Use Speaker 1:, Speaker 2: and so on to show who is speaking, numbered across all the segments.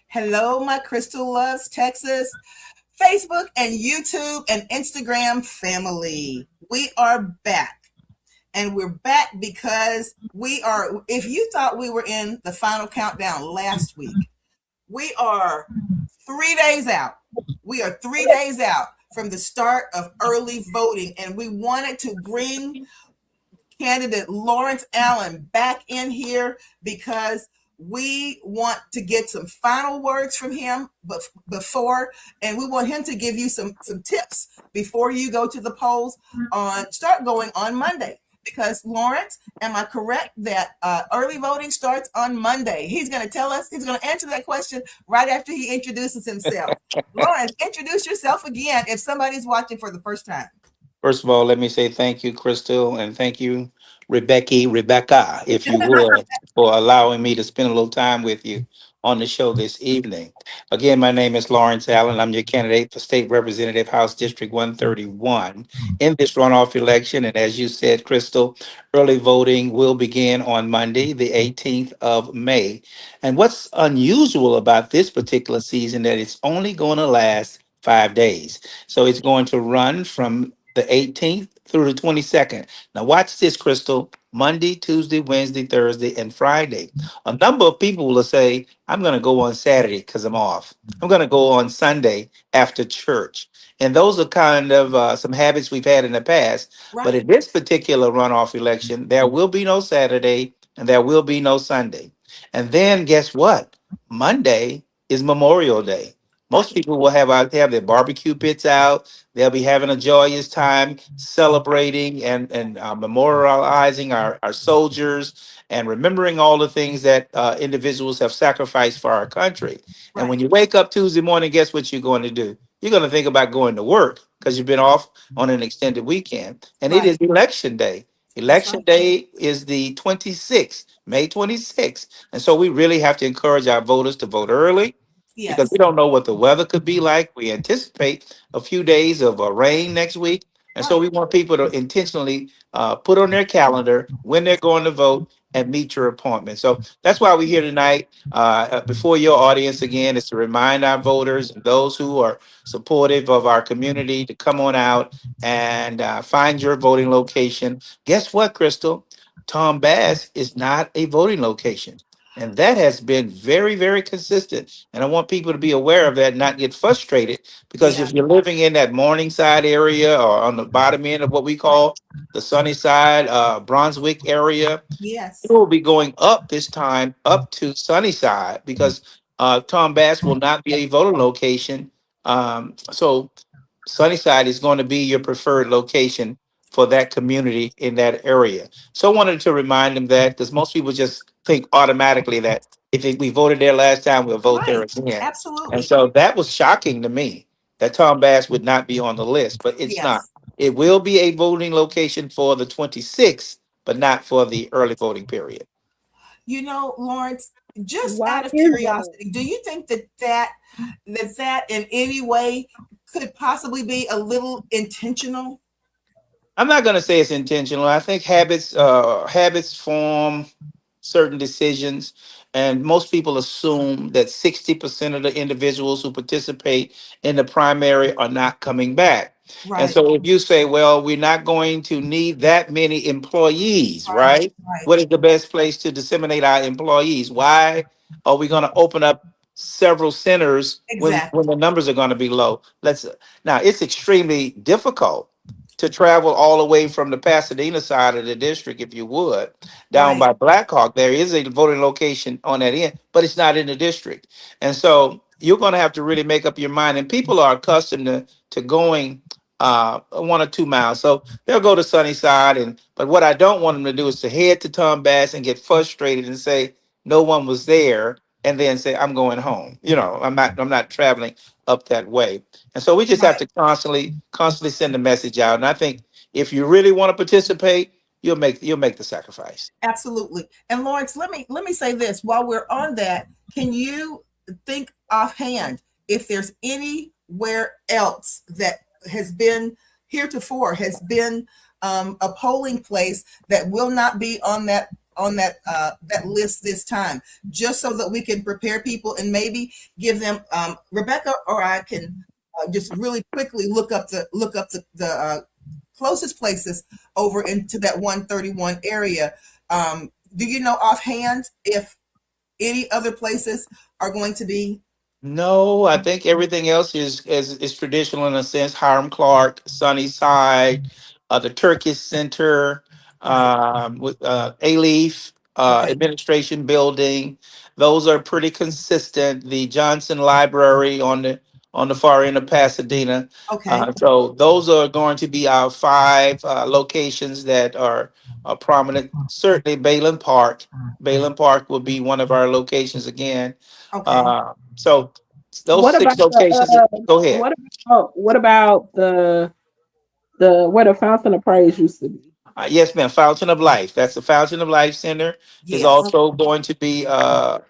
Speaker 1: Hello, my Crystal Loves Texas Facebook and YouTube and Instagram family. We are back. And we're back because if you thought we were in the final countdown last week, we are 3 days out. We are 3 days out from the start of early voting. And we wanted to bring candidate Lawrence Allen back in here because we want to get some final words from him before, and we want him to give you some tips before you go to the polls start going on Monday. Because Lawrence, am I correct that early voting starts on Monday? He's going to tell us, he's going to answer that question right after he introduces himself. Lawrence, introduce yourself again if somebody's watching for the first time.
Speaker 2: First of all, let me say thank you, Crystal, and thank you, Rebecca, if you would, for allowing me to spend a little time with you on the show this evening. Again, my name is Lawrence Allen. I'm your candidate for State Representative, House District 131 in this runoff election. And as you said, Crystal, early voting will begin on Monday, the 18th of May. And what's unusual about this particular season that it's only going to last 5 days. So it's going to run from the 18th through the 22nd. Now, watch this, Crystal. Monday, Tuesday, Wednesday, Thursday, and Friday. A number of people will say, I'm going to go on Saturday because I'm off. I'm going to go on Sunday after church. And those are kind of some habits we've had in the past. But
Speaker 1: Right.
Speaker 2: in this particular runoff election, there will be no Saturday and there will be no Sunday. And then guess what? Monday is Memorial Day. Most people will have their barbecue pits out. They'll be having a joyous time celebrating and memorializing our soldiers and remembering all the things that individuals have sacrificed for our country. And
Speaker 1: Right.
Speaker 2: when you wake up Tuesday morning, guess what you're going to do? You're going to think about going to work because you've been off on an extended weekend. And it
Speaker 1: Right.
Speaker 2: is election day.
Speaker 1: That's
Speaker 2: Election
Speaker 1: right.
Speaker 2: day is the 26th, May 26th. And so we really have to encourage our voters to vote early because we
Speaker 1: Yes.
Speaker 2: don't know what the weather could be like. We anticipate a few days of rain next week. And so
Speaker 1: Right.
Speaker 2: we want people to intentionally put on their calendar when they're going to vote and meet your appointment. So that's why we're here tonight before your audience again is to remind our voters and those who are supportive of our community to come on out and find your voting location. Guess what, Crystal? Tom Bass is not a voting location. And that has been very, very consistent. And I want people to be aware of that, and not get frustrated, because
Speaker 1: Yeah.
Speaker 2: if you're living in that Morningside area or on the bottom end of what we
Speaker 1: Right.
Speaker 2: call the Sunnyside, Brunswick area,
Speaker 1: Yes.
Speaker 2: you will be going up this time up to Sunnyside because Tom Bass will not be a voter location. So Sunnyside is going to be your preferred location for that community in that area. So I wanted to remind them that because most people just think automatically that we voted there last time, we'll vote there
Speaker 1: Right.
Speaker 2: again. And
Speaker 1: Absolutely.
Speaker 2: so that was shocking to me that Tom Bass would not be on the list, but it's not.
Speaker 1: Yes.
Speaker 2: It will be a voting location for the 26th, but not for the early voting period.
Speaker 1: Lawrence, just
Speaker 3: Why
Speaker 1: out of
Speaker 3: is that?
Speaker 1: curiosity, do you think that in any way could possibly be a little intentional?
Speaker 2: I'm not going to say it's intentional. I think habits form certain decisions, and most people assume that 60% of the individuals who participate in the primary are not coming back. And
Speaker 1: Right.
Speaker 2: so, if you say, "Well, we're not going to need that many employees,"
Speaker 1: Right.
Speaker 2: right?
Speaker 1: Right.
Speaker 2: What is the best place to disseminate our employees? Why are we going to open up several centers when
Speaker 1: Exactly.
Speaker 2: the numbers are going to be low? Now, it's extremely difficult to travel all the way from the Pasadena side of the district, if you would, down
Speaker 1: Right.
Speaker 2: by Blackhawk. There is a voting location on that end, but it's not in the district. And so you're going to have to really make up your mind. And people are accustomed to going 1 or 2 miles. So they'll go to Sunnyside. But what I don't want them to do is to head to Tom Bass and get frustrated and say, no one was there, and then say, I'm going home. I'm not traveling up that way. And so we just have
Speaker 1: Right.
Speaker 2: to constantly send the message out. And I think if you really want to participate, you'll make the sacrifice.
Speaker 1: Absolutely. And Lawrence, let me say this while we're on that. Can you think offhand if there's anywhere else that has been heretofore has been a polling place that will not be on that list this time, just so that we can prepare people and maybe give them Rebecca or I can just really quickly look up the closest places over into that 131 area. Do you know offhand if any other places are going to be?
Speaker 2: No, I think everything else is traditional in a sense. Hiram Clark, Sunnyside, the Turkish Center,
Speaker 1: Right.
Speaker 2: with Leaf
Speaker 1: Okay.
Speaker 2: Administration Building. Those are pretty consistent. The Johnson Library on the far end of Pasadena.
Speaker 1: Okay.
Speaker 2: So those are going to be our five locations that are prominent. Certainly, Bayland Park. Bayland Park will be one of our locations again.
Speaker 1: Okay.
Speaker 2: So those
Speaker 3: What
Speaker 2: six
Speaker 3: about
Speaker 2: locations. Go ahead.
Speaker 3: what about the where the Fountain of Praise used to be?
Speaker 2: Yes, ma'am. Fountain of Life. That's the Fountain of Life Center is
Speaker 1: Yes.
Speaker 2: also going to be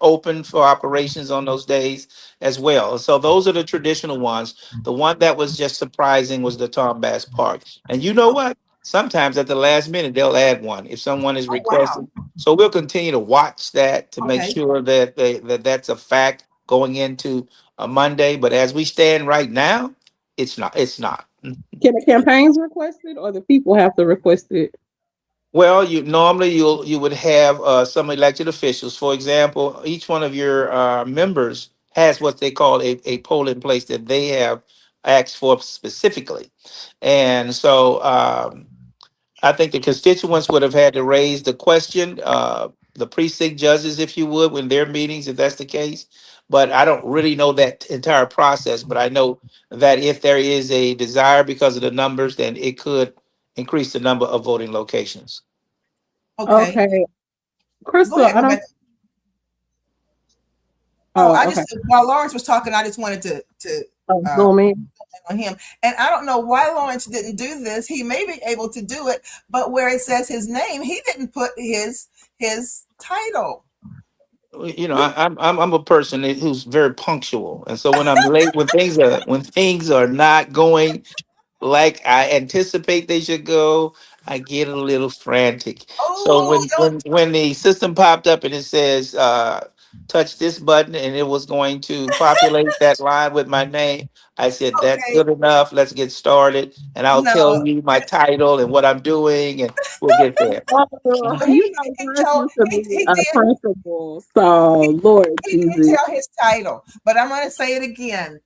Speaker 2: open for operations on those days as well. So those are the traditional ones. The one that was just surprising was the Tom Bass Park. And you know
Speaker 1: Oh,
Speaker 2: what? Sometimes at the last minute they'll add one if someone is
Speaker 1: oh wow.
Speaker 2: requesting. So we'll continue to watch that to make
Speaker 1: Okay.
Speaker 2: sure that that's a fact going into a Monday. But as we stand right now, it's not. It's not.
Speaker 3: Can the campaigns request it or the people have to request it?
Speaker 2: Well, you would have some elected officials. For example, each one of your members has what they call a polling place that they have asked for specifically, and so I think the constituents would have had to raise the question, the precinct judges, if you would, in their meetings, if that's the case. But I don't really know that entire process. But I know that if there is a desire because of the numbers, then it could increase the number of voting locations.
Speaker 1: Okay.
Speaker 3: Okay.
Speaker 1: Go
Speaker 3: Crystal,
Speaker 1: ahead,
Speaker 3: I don't.
Speaker 1: Rebecca. Oh,
Speaker 3: Oh,
Speaker 1: I
Speaker 3: okay.
Speaker 1: just while Lawrence was talking, I just wanted to uh,
Speaker 3: Zoom in.
Speaker 1: on him. And I don't know why Lawrence didn't do this. He may be able to do it, but where it says his name, he didn't put his title.
Speaker 2: I'm a person who's very punctual, and so when I'm late, when things are not going like I anticipate they should go, I get a little frantic. So
Speaker 1: Oh,
Speaker 2: when the system popped up and it says touch this button and it was going to populate that line with my name, I said that's
Speaker 1: okay.
Speaker 2: good enough. Let's get started, and I'll tell
Speaker 1: No,
Speaker 2: you my title and what I'm doing, and we'll get there.
Speaker 3: Oh,
Speaker 1: he
Speaker 3: you know,
Speaker 1: he
Speaker 3: Chris
Speaker 1: told
Speaker 3: used to be
Speaker 1: he
Speaker 3: a
Speaker 1: did
Speaker 3: principal. So, Lord
Speaker 1: he did
Speaker 3: Jesus.
Speaker 1: tell his title, but I'm going to say it again.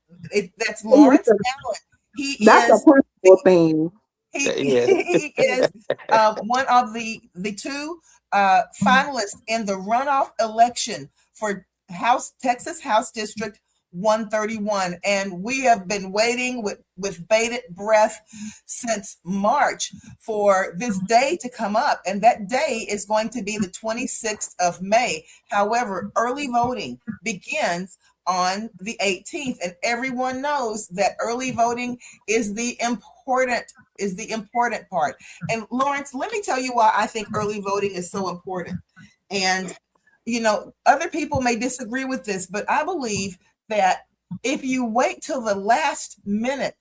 Speaker 1: That's Lawrence
Speaker 3: Listen,
Speaker 1: Allen. He
Speaker 3: that's a
Speaker 1: is
Speaker 3: principal thing.
Speaker 2: Yes.
Speaker 1: he is one of the two finalists in the runoff election for Texas House District 131, and we have been waiting with bated breath since March for this day to come up, and that day is going to be the 26th of May. However, early voting begins on the 18th, and everyone knows that early voting is the important part. And Lawrence, let me tell you why I think early voting is so important. And other people may disagree with this, but I believe that if you wait till the last minute,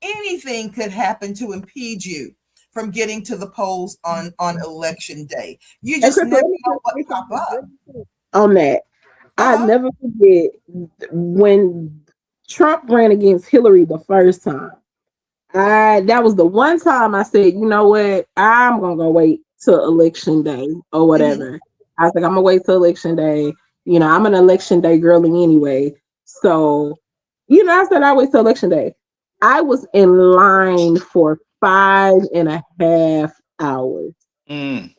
Speaker 1: anything could happen to impede you from getting to the polls on election day. You
Speaker 3: And
Speaker 1: just
Speaker 3: Crystal,
Speaker 1: never
Speaker 3: let me
Speaker 1: know what
Speaker 3: say
Speaker 1: pop
Speaker 3: something
Speaker 1: up.
Speaker 3: really quick on that. I
Speaker 1: Uh-huh.
Speaker 3: never forget when Trump ran against Hillary the first time. That was the one time I said, you know what, I'm gonna go wait till election day or
Speaker 1: Hmm.
Speaker 3: whatever. I was like, I'm gonna wait till election day. I'm an election day girly anyway. So, I said I wait till election day. I was in line for 5.5 hours.
Speaker 2: Mm.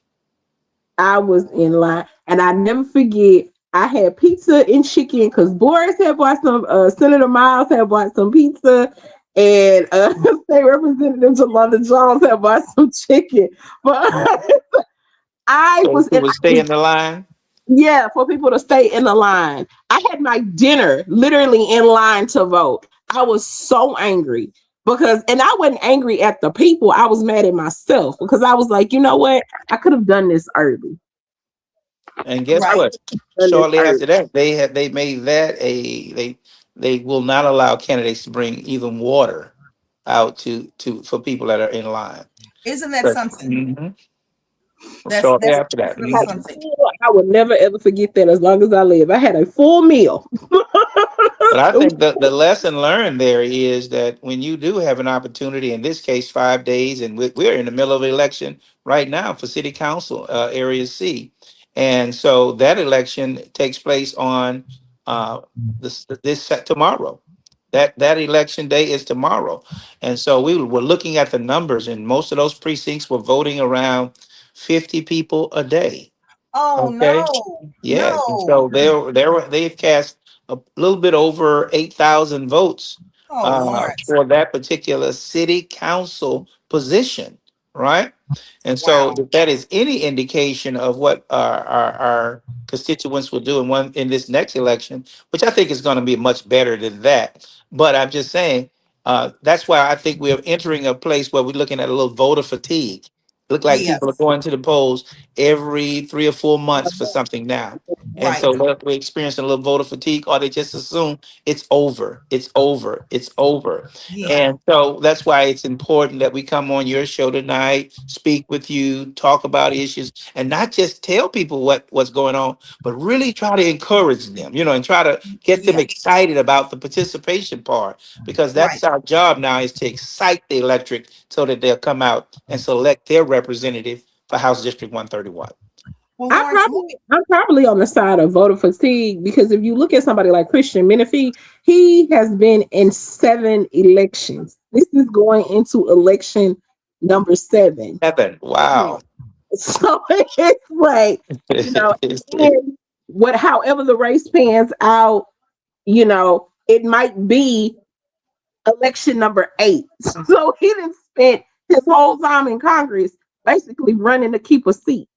Speaker 3: I was in line, and I never forget. I had pizza and chicken because Boris had bought some. Senator Miles had bought some pizza, and State Representative Jolanda Jones had bought some chicken. But I
Speaker 2: So
Speaker 3: was
Speaker 2: you
Speaker 3: in.
Speaker 2: would stay in the line.
Speaker 3: Yeah, for people to stay in the line. I had my dinner literally in line to vote. I was so angry because, and I wasn't angry at the people. I was mad at myself because I was like, you know what? I could have done this early.
Speaker 2: And guess
Speaker 1: Right.
Speaker 2: what?
Speaker 3: Done this
Speaker 2: Shortly
Speaker 3: early.
Speaker 2: after that, they made that they will not allow candidates to bring even water out to for people that are in line.
Speaker 1: Isn't that
Speaker 2: But,
Speaker 1: something?
Speaker 2: mhm.
Speaker 1: That's
Speaker 2: Shortly
Speaker 1: that's
Speaker 2: after that.
Speaker 1: definitely
Speaker 3: Had
Speaker 2: Mhm.
Speaker 3: a
Speaker 1: something.
Speaker 3: I will never ever forget that as long as I live. I had a full meal.
Speaker 2: But I think the lesson learned there is that when you do have an opportunity, in this case, 5 days, and we're in the middle of an election right now for City Council, Area C. And so that election takes place on tomorrow. That election day is tomorrow. And so we were looking at the numbers, and most of those precincts were voting around 50 people a day.
Speaker 1: Oh
Speaker 2: Okay.
Speaker 1: no,
Speaker 2: Yes, and so
Speaker 1: no.
Speaker 2: they've cast a little bit over 8,000 votes
Speaker 1: Oh Lawrence.
Speaker 2: for that particular city council position, right? And so
Speaker 1: Wow.
Speaker 2: if that is any indication of what our constituents will do in this next election, which I think is going to be much better than that. But I'm just saying that's why I think we're entering a place where we're looking at a little voter fatigue. Look like people are
Speaker 1: Yes.
Speaker 2: going to the polls every 3 or 4 months for something now. And
Speaker 1: Right.
Speaker 2: so we're experiencing a little voter fatigue, or they just assume it's over, it's over, it's over.
Speaker 1: Yeah.
Speaker 2: And so that's why it's important that we come on your show tonight, speak with you, talk about issues, and not just tell people what's going on, but really try to encourage them, and try to get them
Speaker 1: Yeah.
Speaker 2: excited about the participation part, because
Speaker 1: Right.
Speaker 2: that's our job now, is to excite the electorate so that they'll come out and select their representative for House District 131.
Speaker 1: Well, Lawrence, let me.
Speaker 3: I'm probably on the side of voter fatigue because if you look at somebody like Christian Menifee, he has been in 7 elections. This is going into election number 7.
Speaker 2: Heaven, wow.
Speaker 3: So it's like, you know, and however the race pans out, it might be election number 8. So he didn't spend his whole time in Congress basically running to keep a seat.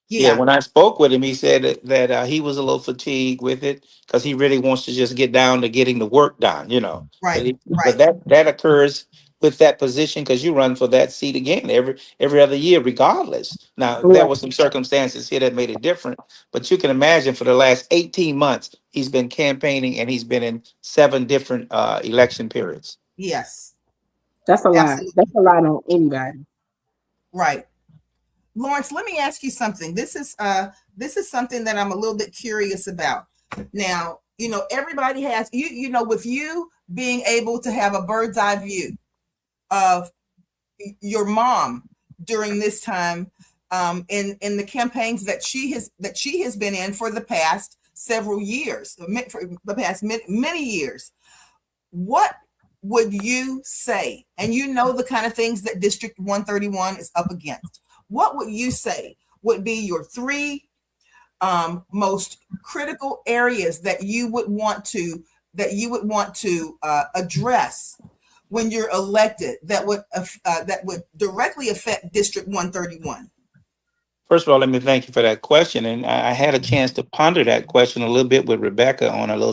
Speaker 2: Yeah,
Speaker 1: Yeah.
Speaker 2: when I spoke with him, he said that he was a little fatigued with it because he really wants to just get down to getting the work done. But,
Speaker 1: Right.
Speaker 2: but
Speaker 1: Right.
Speaker 2: that occurs with that position because you run for that seat again every other year, regardless. Now there
Speaker 3: Right.
Speaker 2: were some circumstances here that made it different, but you can imagine for the last 18 months he's been campaigning and he's been in 7 different election periods.
Speaker 1: Yes.
Speaker 3: That's a lot. That's
Speaker 1: Absolutely.
Speaker 3: a lot on anybody.
Speaker 1: Right. Lawrence, let me ask you something. This is something that I'm a little bit curious about. Now, everybody has with you being able to have a bird's eye view of your mom during this time, in the campaigns that she has been in for the past several years, for the past many years. What would you say? And the kind of things that District 131 is up against. What would you say would be your 3 most critical areas that you would want to address when you're elected, that would directly affect District 131?
Speaker 2: First of all, let me thank you for that question. And I had a chance to ponder that question a little bit with Rebecca on a little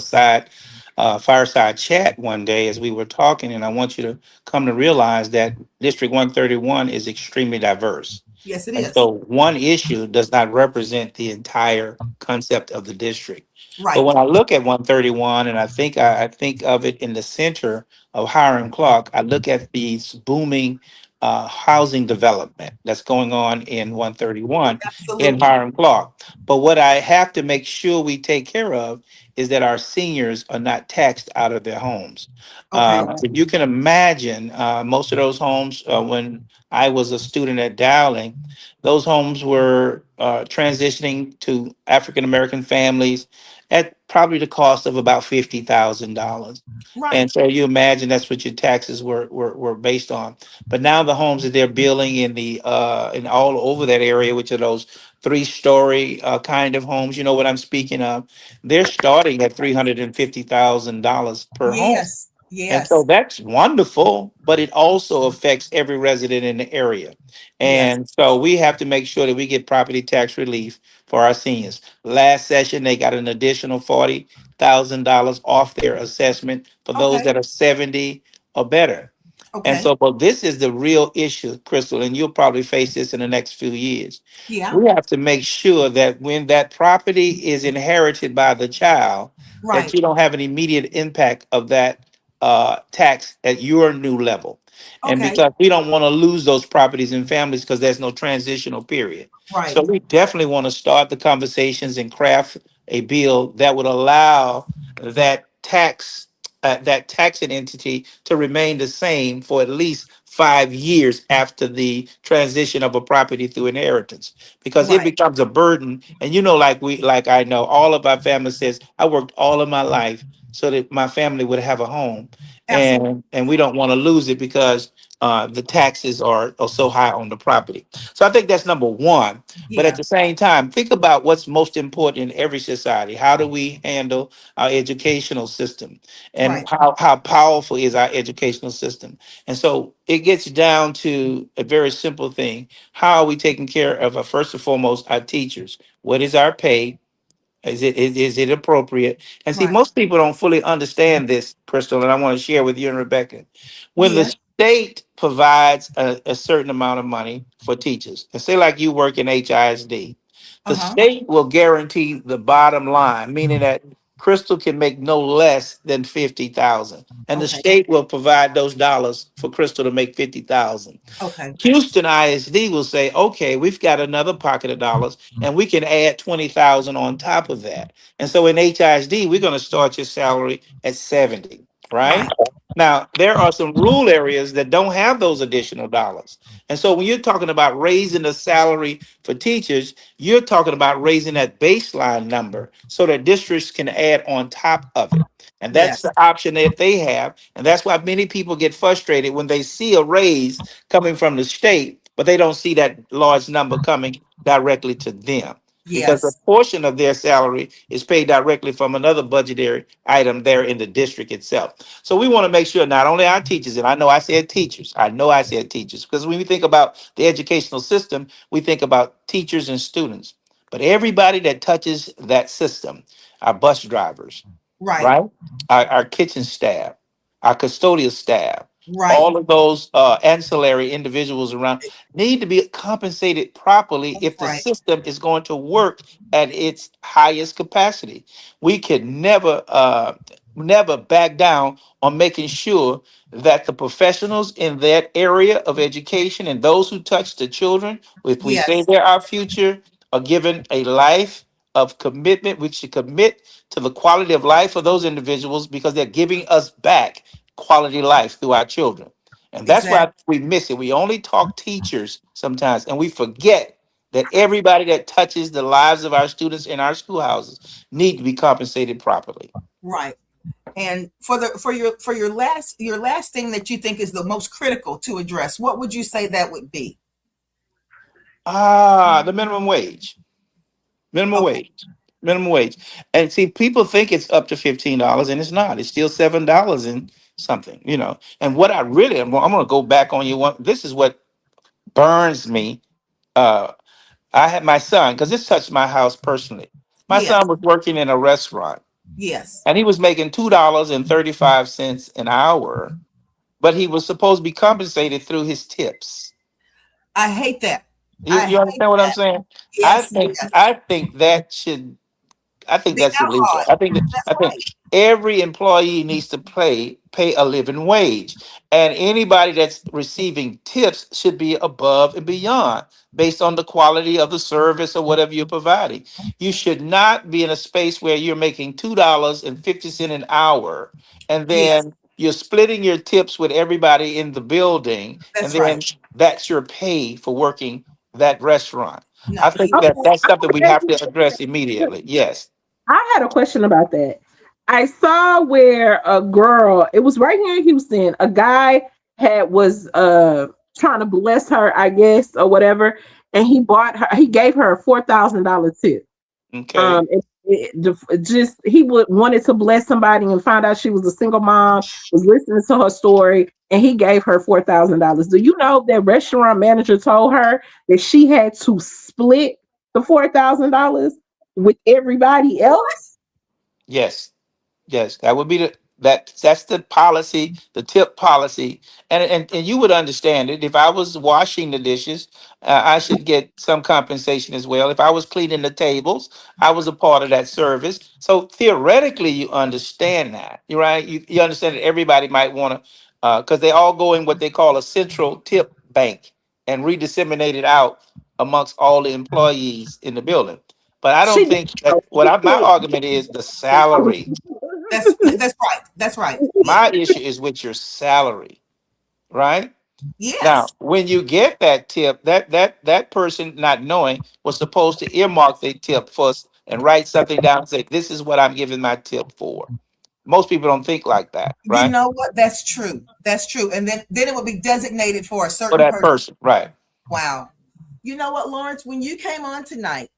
Speaker 2: fireside chat one day as we were talking. And I want you to come to realize that District 131 is extremely diverse.
Speaker 1: Yes, it
Speaker 2: And
Speaker 1: is.
Speaker 2: so one issue does not represent the entire concept of the district. But
Speaker 1: Right.
Speaker 2: when I look at 131 and I think of it in the center of Hiram Clark, I look at these booming housing development that's going on in 131 in
Speaker 1: Absolutely.
Speaker 2: Hiram Clark. But what I have to make sure we take care of is that our seniors are not taxed out of their homes.
Speaker 1: Okay.
Speaker 2: If you can imagine, most of those homes, when I was a student at Dowling, those homes were transitioning to African American families at probably the cost of about $50,000.
Speaker 1: Right.
Speaker 2: And so you imagine that's what your taxes were based on. But now the homes that they're building in all over that area, which are those 3-story kind of homes, you know what I'm speaking of, they're starting at $350,000 per home.
Speaker 1: Yes.
Speaker 2: And so
Speaker 1: Yes.
Speaker 2: that's wonderful, but it also affects every resident in the area.
Speaker 1: Yes.
Speaker 2: And so we have to make sure that we get property tax relief for our seniors. Last session, they got an additional $40,000 off their assessment for those
Speaker 1: Okay.
Speaker 2: that are 70 or better. And
Speaker 1: Okay.
Speaker 2: so, but this is the real issue, Crystal, and you'll probably face this in the next few years.
Speaker 1: Yeah.
Speaker 2: We have to make sure that when that property is inherited by the child, that
Speaker 1: Right.
Speaker 2: you don't have an immediate impact of that tax at your new level. And
Speaker 1: Okay.
Speaker 2: because we don't want to lose those properties and families because there's no transitional period.
Speaker 1: Right.
Speaker 2: So we definitely want to start the conversations and craft a bill that would allow that taxing entity to remain the same for at least 5 years after the transition of a property through inheritance, because it
Speaker 1: Right.
Speaker 2: becomes a burden. And like I know, all of our family says, I worked all of my life so that my family would have a home,
Speaker 1: Absolutely.
Speaker 2: and we don't want to lose it because the taxes are so high on the property. So I think that's number one. But at
Speaker 1: Yeah.
Speaker 2: the same time, think about what's most important in every society. How do we handle our educational system? And
Speaker 1: Right.
Speaker 2: how powerful is our educational system? And so it gets down to a very simple thing. How are we taking care of, first and foremost, our teachers? What is our pay? Is it appropriate? And see,
Speaker 1: Right.
Speaker 2: most people don't fully understand this, Crystal, and I want to share with you and Rebecca. When the
Speaker 1: Yeah.
Speaker 2: state provides a certain amount of money for teachers, and say like you work in HISD, the
Speaker 1: Uh-huh.
Speaker 2: state will guarantee the bottom line, meaning that Crystal can make no less than 50,000, and the
Speaker 1: Okay.
Speaker 2: state will provide those dollars for Crystal to make 50,000.
Speaker 1: Okay.
Speaker 2: Houston ISD will say, okay, we've got another pocket of dollars and we can add 20,000 on top of that. And so in HISD, we're going to start your salary at 70, right?
Speaker 1: Right.
Speaker 2: Now, there are some rural areas that don't have those additional dollars. And so when you're talking about raising the salary for teachers, you're talking about raising that baseline number so that districts can add on top of it. And that's
Speaker 1: Yes.
Speaker 2: the option that they have. And that's why many people get frustrated when they see a raise coming from the state, but they don't see that large number coming directly to them because a
Speaker 1: Yes.
Speaker 2: portion of their salary is paid directly from another budgetary item there in the district itself. So we want to make sure not only our teachers, and I know I said teachers, because when we think about the educational system, we think about teachers and students, but everybody that touches that system, our bus drivers,
Speaker 1: Right.
Speaker 2: right? Our kitchen staff, our custodial staff,
Speaker 1: Right.
Speaker 2: all of those ancillary individuals around need to be compensated properly if the
Speaker 1: Right.
Speaker 2: system is going to work at its highest capacity. We can never back down on making sure that the professionals in that area of education and those who touch the children, if we say
Speaker 1: Yes.
Speaker 2: they're our future, are given a life of commitment. We should commit to the quality of life of those individuals because they're giving us back quality life through our children. And that's
Speaker 1: Exactly.
Speaker 2: why we miss it. We only talk teachers sometimes, and we forget that everybody that touches the lives of our students in our schoolhouses need to be compensated properly.
Speaker 1: Right. And for your last thing that you think is the most critical to address, what would you say that would be?
Speaker 2: The minimum wage. Minimum
Speaker 1: Okay.
Speaker 2: wage. Minimum wage. And see, people think it's up to $15, and it's not. It's still $7 and something. And what I really I'm gonna go back on you one. This is what burns me. Uh I had my son, because this touched my house personally. My
Speaker 1: Yes.
Speaker 2: son was working in a restaurant
Speaker 1: Yes.
Speaker 2: and he was making $2.35 an hour, but he was supposed to be compensated through his tips.
Speaker 1: I hate that.
Speaker 2: You,
Speaker 1: I
Speaker 2: you
Speaker 1: hate
Speaker 2: understand what I'm
Speaker 1: that.
Speaker 2: saying? I
Speaker 1: Yes.
Speaker 2: think
Speaker 1: Yes.
Speaker 2: I think that should I think
Speaker 1: Be
Speaker 2: that's illegal.
Speaker 1: outlawed. That's
Speaker 2: I think
Speaker 1: right.
Speaker 2: every employee needs to pay a living wage, and anybody that's receiving tips should be above and beyond based on the quality of the service or whatever you're providing. You should not be in a space where you're making $2.50 an hour, and
Speaker 1: Yes.
Speaker 2: then you're splitting your tips with everybody in the building, and
Speaker 1: That's right.
Speaker 2: then that's your pay for working that restaurant.
Speaker 1: No.
Speaker 2: I think
Speaker 3: Okay,
Speaker 2: that that's
Speaker 3: I
Speaker 2: something we have to address
Speaker 3: had
Speaker 2: immediately. Yes.
Speaker 3: I had a question about that. I saw where a girl, it was right here in Houston, a guy was trying to bless her, I guess, or whatever, and he gave her a $4,000 tip.
Speaker 2: Okay.
Speaker 3: Just he wanted to bless somebody and found out she was a single mom, was listening to her story, and he gave her $4,000. Do you know that restaurant manager told her that she had to split the $4,000 with everybody else?
Speaker 2: Yes. Yes. That would be That's the policy, the tip policy, and you would understand it. If I was washing the dishes, I should get some compensation as well. If I was cleaning the tables, I was a part of that service. So theoretically, you understand that, you're right. You understand that everybody might want to, because they all go in what they call a central tip bank and redisseminate it out amongst all the employees in the building. But I don't
Speaker 3: She did.
Speaker 2: think that my argument is the salary.
Speaker 1: That's right. That's right.
Speaker 2: My issue is with your salary, right? Now,
Speaker 1: Yes.
Speaker 2: when you get that tip, that person not knowing was supposed to earmark their tip first and write something down and say, "This is what I'm giving my tip for." Most people don't think like that,
Speaker 1: You
Speaker 2: right?
Speaker 1: know what? That's true. That's true. And then it would be designated for a
Speaker 2: For
Speaker 1: certain
Speaker 2: that
Speaker 1: person.
Speaker 2: person, right?
Speaker 1: Wow. You know what, Lawrence? When you came on tonight,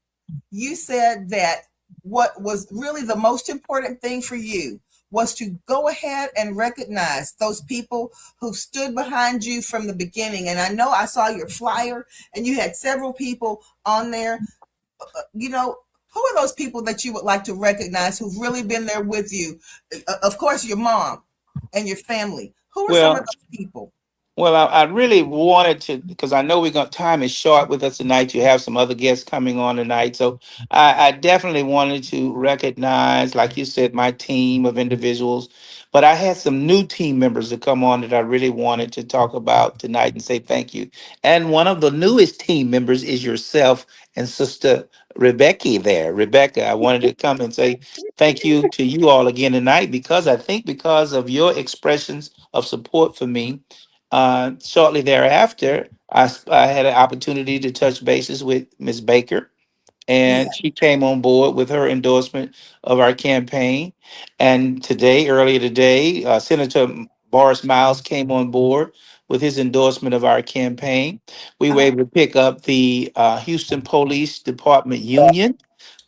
Speaker 1: you said that what was really the most important thing for you was to go ahead and recognize those people who stood behind you from the beginning. And I know I saw your flyer and you had several people on there. You know, who are those people that you would like to recognize who've really been there with you? Of course, your mom and your family. Who are some of
Speaker 2: Well,
Speaker 1: those people?
Speaker 2: I really wanted to, because I know we're going time is short with us tonight. You have some other guests coming on tonight. So I definitely wanted to recognize, like you said, my team of individuals. But I had some new team members to come on that I really wanted to talk about tonight and say thank you. And one of the newest team members is yourself and Sister Rebecca there. Rebecca, I wanted to come and say thank you to you all again tonight, because I think because of your expressions of support for me, shortly thereafter, I had an opportunity to touch bases with Ms. Baker,
Speaker 1: Yeah,
Speaker 2: and she came on board with her endorsement of our campaign. And today, earlier today, Senator Boris Miles came on board with his endorsement of our campaign. We were
Speaker 1: uh-huh.
Speaker 2: able to pick up the Houston Police Department Union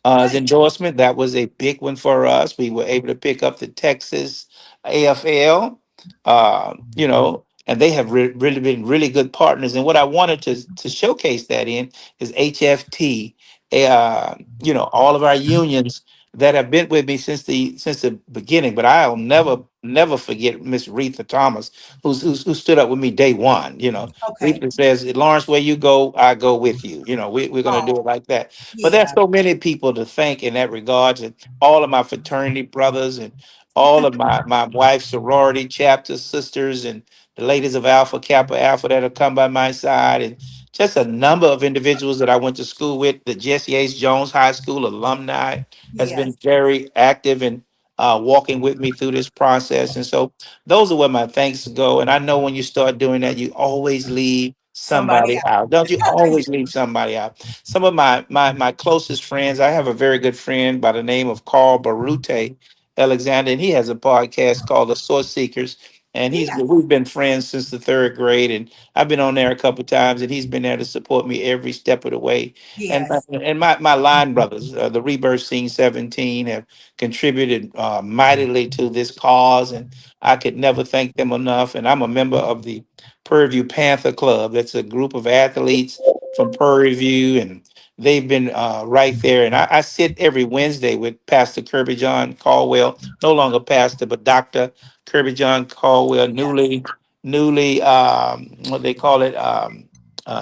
Speaker 1: Great.
Speaker 2: endorsement. That was a big one for us. We were able to pick up the Texas AFL, and they have really been really good partners. And what I wanted to showcase that in is HFT, all of our unions that have been with me since the beginning. But I'll never forget Miss Retha Thomas, who stood up with me day one.
Speaker 1: Okay.
Speaker 2: Retha says, "Lawrence, where you go, I go with you." We're gonna do it
Speaker 1: Oh,
Speaker 2: like that. But there's
Speaker 1: yeah.
Speaker 2: so many people to thank in that regards, and all of my fraternity brothers and all of my wife's sorority chapter sisters and the ladies of Alpha Kappa Alpha that have come by my side, and just a number of individuals that I went to school with. The Jesse H. Jones High School alumni has been
Speaker 1: Yes.
Speaker 2: very active in walking with me through this process. And so those are where my thanks go. And I know when you start doing that, you always leave
Speaker 1: Somebody
Speaker 2: somebody out. Don't you always leave somebody out? Some of my closest friends, I have a very good friend by the name of Carl Barute Alexander, and he has a podcast called The Source Seekers. And
Speaker 1: Yeah.
Speaker 2: we've been friends since the third grade, and I've been on there a couple times, and he's been there to support me every step of the way.
Speaker 1: Yes.
Speaker 2: And my line brothers, the Rebirth Scene 17, have contributed mightily to this cause, and I could never thank them enough. And I'm a member of the Prairie View Panther Club. That's a group of athletes from Prairie View, and they've been right there. And I sit every Wednesday with Pastor Kirby John Caldwell, no longer pastor, but Dr. Kirby John Caldwell,
Speaker 1: Yes.
Speaker 2: newly, what they call it,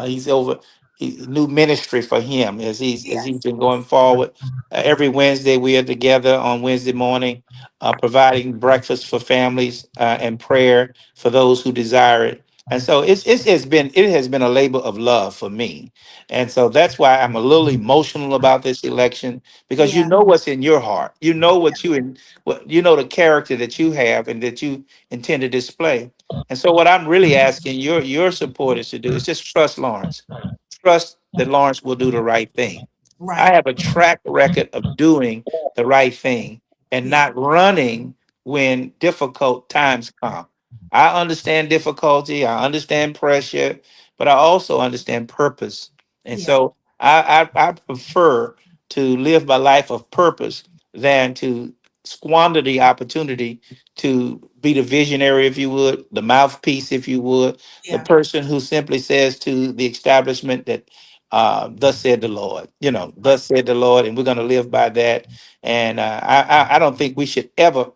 Speaker 2: he's over. New ministry for him as he's
Speaker 1: Yes.
Speaker 2: been going forward. Every Wednesday we are together on Wednesday morning, providing breakfast for families and prayer for those who desire it. And so it has been a labor of love for me. And so that's why I'm a little emotional about this election, because you
Speaker 1: Yeah.
Speaker 2: know what's in your heart. You know what you know, the character that you have and that you intend to display. And so what I'm really asking your supporters to do is just trust Lawrence. Trust that Lawrence will do the right thing. I
Speaker 1: Right.
Speaker 2: have a track record of doing the right thing and
Speaker 1: Yeah.
Speaker 2: not running when difficult times come. I understand difficulty, I understand pressure, but I also understand purpose. And
Speaker 1: Yeah.
Speaker 2: so I prefer to live my life of purpose than to squander the opportunity to be the visionary, if you would, the mouthpiece, if you would, the
Speaker 1: Yeah.
Speaker 2: person who simply says to the establishment that thus said the Lord. You know, thus said the Lord, and we're going to live by that. And I don't think we should ever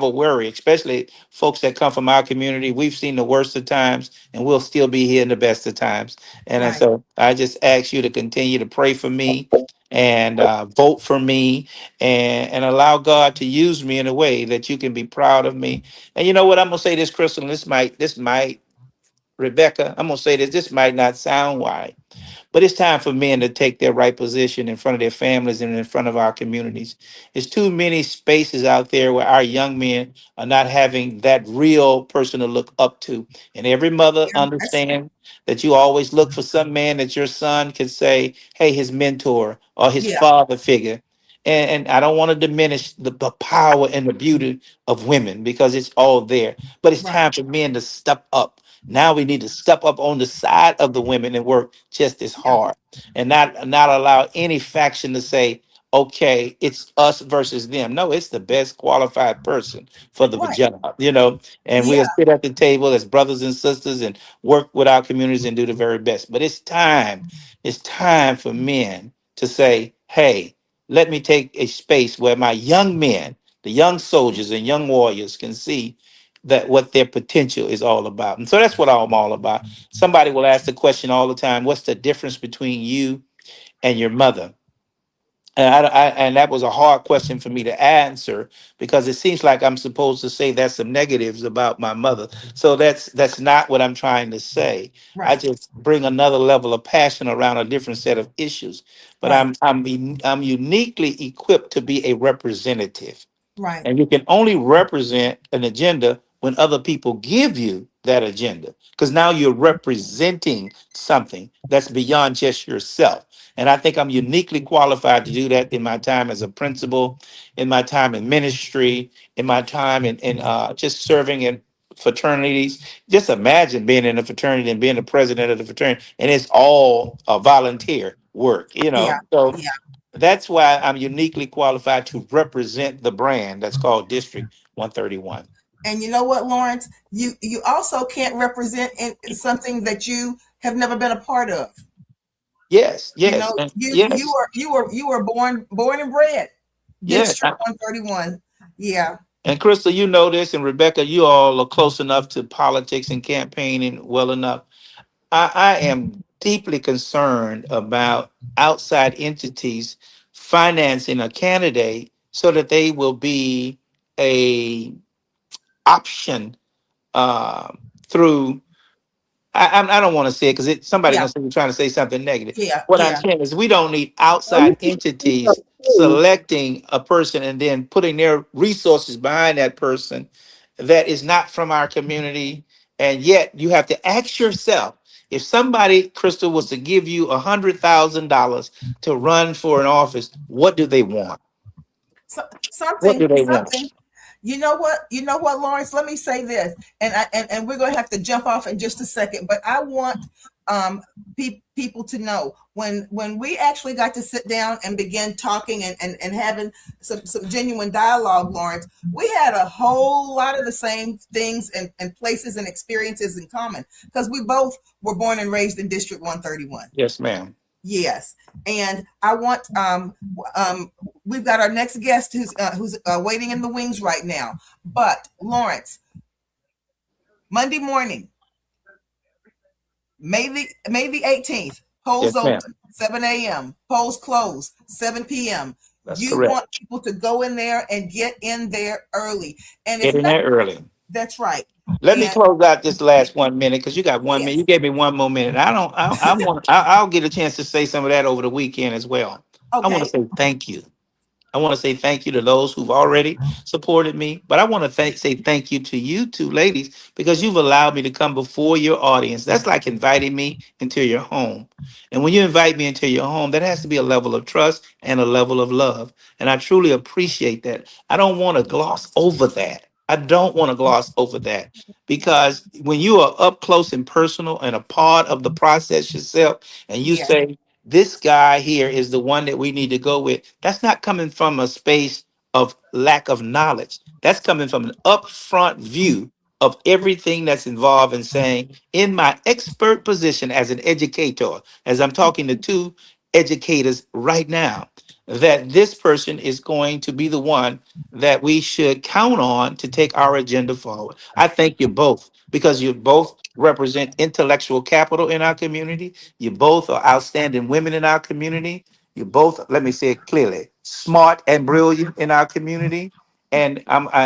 Speaker 2: worry, especially folks that come from our community. We've seen the worst of times, and we'll still be here in the best of times. And
Speaker 1: Right.
Speaker 2: so I just ask you to continue to pray for me and vote for me and allow God to use me in a way that you can be proud of me. And you know what? I'm gonna say this, Crystal. And this might, Rebecca. I'm gonna say this. This might not sound wise, but it's time for men to take their right position in front of their families and in front of our communities. There's too many spaces out there where our young men are not having that real person to look up to. And every mother
Speaker 1: Yeah, that's
Speaker 2: understand that you always look for some man that your son can say, hey, his mentor or his
Speaker 1: yeah,
Speaker 2: father figure. And I don't want to diminish the power and the beauty of women because it's all there. But it's
Speaker 1: right.
Speaker 2: time for men to step up. Now we need to step up on the side of the women and work just as
Speaker 1: Yeah,
Speaker 2: hard and not allow any faction to say, okay, it's us versus them. No, it's the best qualified person for the
Speaker 1: right.
Speaker 2: job, you know, and
Speaker 1: Yeah,
Speaker 2: we'll sit at the table as brothers and sisters and work with our communities and do the very best. But it's time for men to say, hey, let me take a space where my young men, the young soldiers and young warriors can see that what their potential is all about. And so that's what I'm all about. Somebody will ask the question all the time, what's the difference between you and your mother? And that was a hard question for me to answer because it seems like I'm supposed to say that's some negatives about my mother. So that's not what I'm trying to say. I
Speaker 1: right,
Speaker 2: just bring another level of passion around a different set of issues. But
Speaker 1: right,
Speaker 2: I'm uniquely equipped to be a representative.
Speaker 1: right.
Speaker 2: And you can only represent an agenda when other people give you that agenda. Because now you're representing something that's beyond just yourself. And I think I'm uniquely qualified to do that in my time as a principal, in my time in ministry, in my time in just serving in fraternities. Just imagine being in a fraternity and being the president of the fraternity, and it's all volunteer work, you
Speaker 1: Yeah,
Speaker 2: know. So
Speaker 1: yeah.
Speaker 2: that's why I'm uniquely qualified to represent the brand that's called District 131.
Speaker 1: And you know what, Lawrence? You also can't represent in something that you have never been a part of.
Speaker 2: Yes,
Speaker 1: You
Speaker 2: yes,
Speaker 1: know,
Speaker 2: and
Speaker 1: you
Speaker 2: yes,
Speaker 1: were born and bred.
Speaker 2: yeah.
Speaker 1: District 131. Yeah,
Speaker 2: And Crystal, you know this, and Rebecca, you all are close enough to politics and campaigning well enough. I am deeply concerned about outside entities financing a candidate so that they will be a option uh, through I don't want to say it because somebody
Speaker 1: yeah,
Speaker 2: gonna say you're trying to say something negative.
Speaker 1: yeah,
Speaker 2: What I'm
Speaker 1: yeah.
Speaker 2: saying is we don't need
Speaker 3: Oh, you
Speaker 2: outside
Speaker 3: can say
Speaker 2: entities
Speaker 3: something too.
Speaker 2: selecting a person and then putting their resources behind that person that is not from our community. And yet you have to ask yourself if somebody, Crystal, was to give you $100,000 to run for an office, what do they want?
Speaker 1: So,
Speaker 2: What do
Speaker 1: something,
Speaker 2: they want?
Speaker 1: something. You know what, Lawrence? Let me say this, and we're going to have to jump off in just a second. But I want um people to know when we actually got to sit down and begin talking and having some genuine dialogue, Lawrence, we had a whole lot of the same things and places and experiences in common because we both were born and raised in District 131.
Speaker 2: Yes, ma'am.
Speaker 1: Yes, and I want we've got our next guest who's waiting in the wings right now. But Lawrence, Monday morning, May the 18th, polls
Speaker 2: Yes, ma'am.
Speaker 1: open 7 a.m. Polls close 7 p.m.
Speaker 2: That's
Speaker 1: You
Speaker 2: correct.
Speaker 1: want people to go in there and get in there early, and if
Speaker 2: Get in
Speaker 1: not,
Speaker 2: there early.
Speaker 1: that's right.
Speaker 2: Let me
Speaker 1: And
Speaker 2: close out this last 1 minute because you got 1 minute. You
Speaker 1: yes,
Speaker 2: gave me one more minute. I don't. I want. I'll get a chance to say some of that over the weekend as well. I want to
Speaker 1: okay,
Speaker 2: say thank you. I want to say thank you to those who've already supported me, but I want to say thank you to you two ladies because you've allowed me to come before your audience. That's like inviting me into your home. And when you invite me into your home, that has to be a level of trust and a level of love. And I truly appreciate that. I don't want to gloss over that. I don't want to gloss over that because when you are up close and personal and a part of the process yourself, and you
Speaker 1: yes,
Speaker 2: say, this guy here is the one that we need to go with. That's not coming from a space of lack of knowledge. That's coming from an upfront view of everything that's involved in saying, in my expert position as an educator, as I'm talking to two educators right now, that this person is going to be the one that we should count on to take our agenda forward. I thank you both because you both represent intellectual capital in our community. You both are outstanding women in our community. You both, let me say it clearly, smart and brilliant in our community. And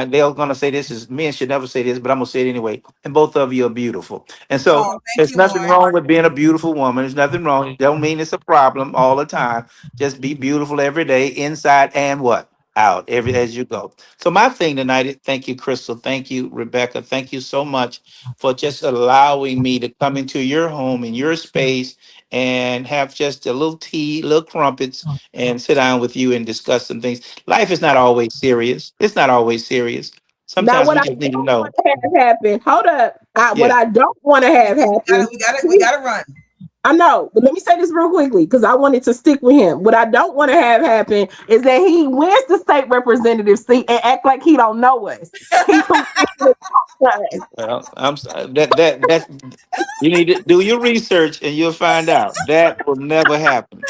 Speaker 2: they're gonna say this is men should never say this, but I'm gonna say it anyway. And both of you are beautiful. And so
Speaker 1: Oh, thank
Speaker 2: there's
Speaker 1: you,
Speaker 2: nothing
Speaker 1: Lawrence.
Speaker 2: wrong with being a beautiful woman. There's nothing wrong. It don't mean it's a problem all the time. Just be beautiful every day, inside and what? Out every as you go. So my thing tonight is thank you, Crystal. Thank you, Rebecca. Thank you so much for just allowing me to come into your home in your space and have just a little tea, little crumpets, and sit down with you and discuss some things. Life is not always serious. It's not always serious.
Speaker 3: Now,
Speaker 2: Sometimes
Speaker 3: what
Speaker 2: we
Speaker 3: I
Speaker 2: just need to
Speaker 3: don't
Speaker 2: know.
Speaker 3: want to have happen, hold up. What
Speaker 2: Yeah.
Speaker 3: I don't want to have happen,
Speaker 1: We gotta run.
Speaker 3: I know, but let me say this real quickly because I wanted to stick with him. What I don't want to have happen is that he wins the state representative seat and act like he don't know us. He
Speaker 2: Well, I'm sorry. That's you need to do your research and you'll find out. That will never happen.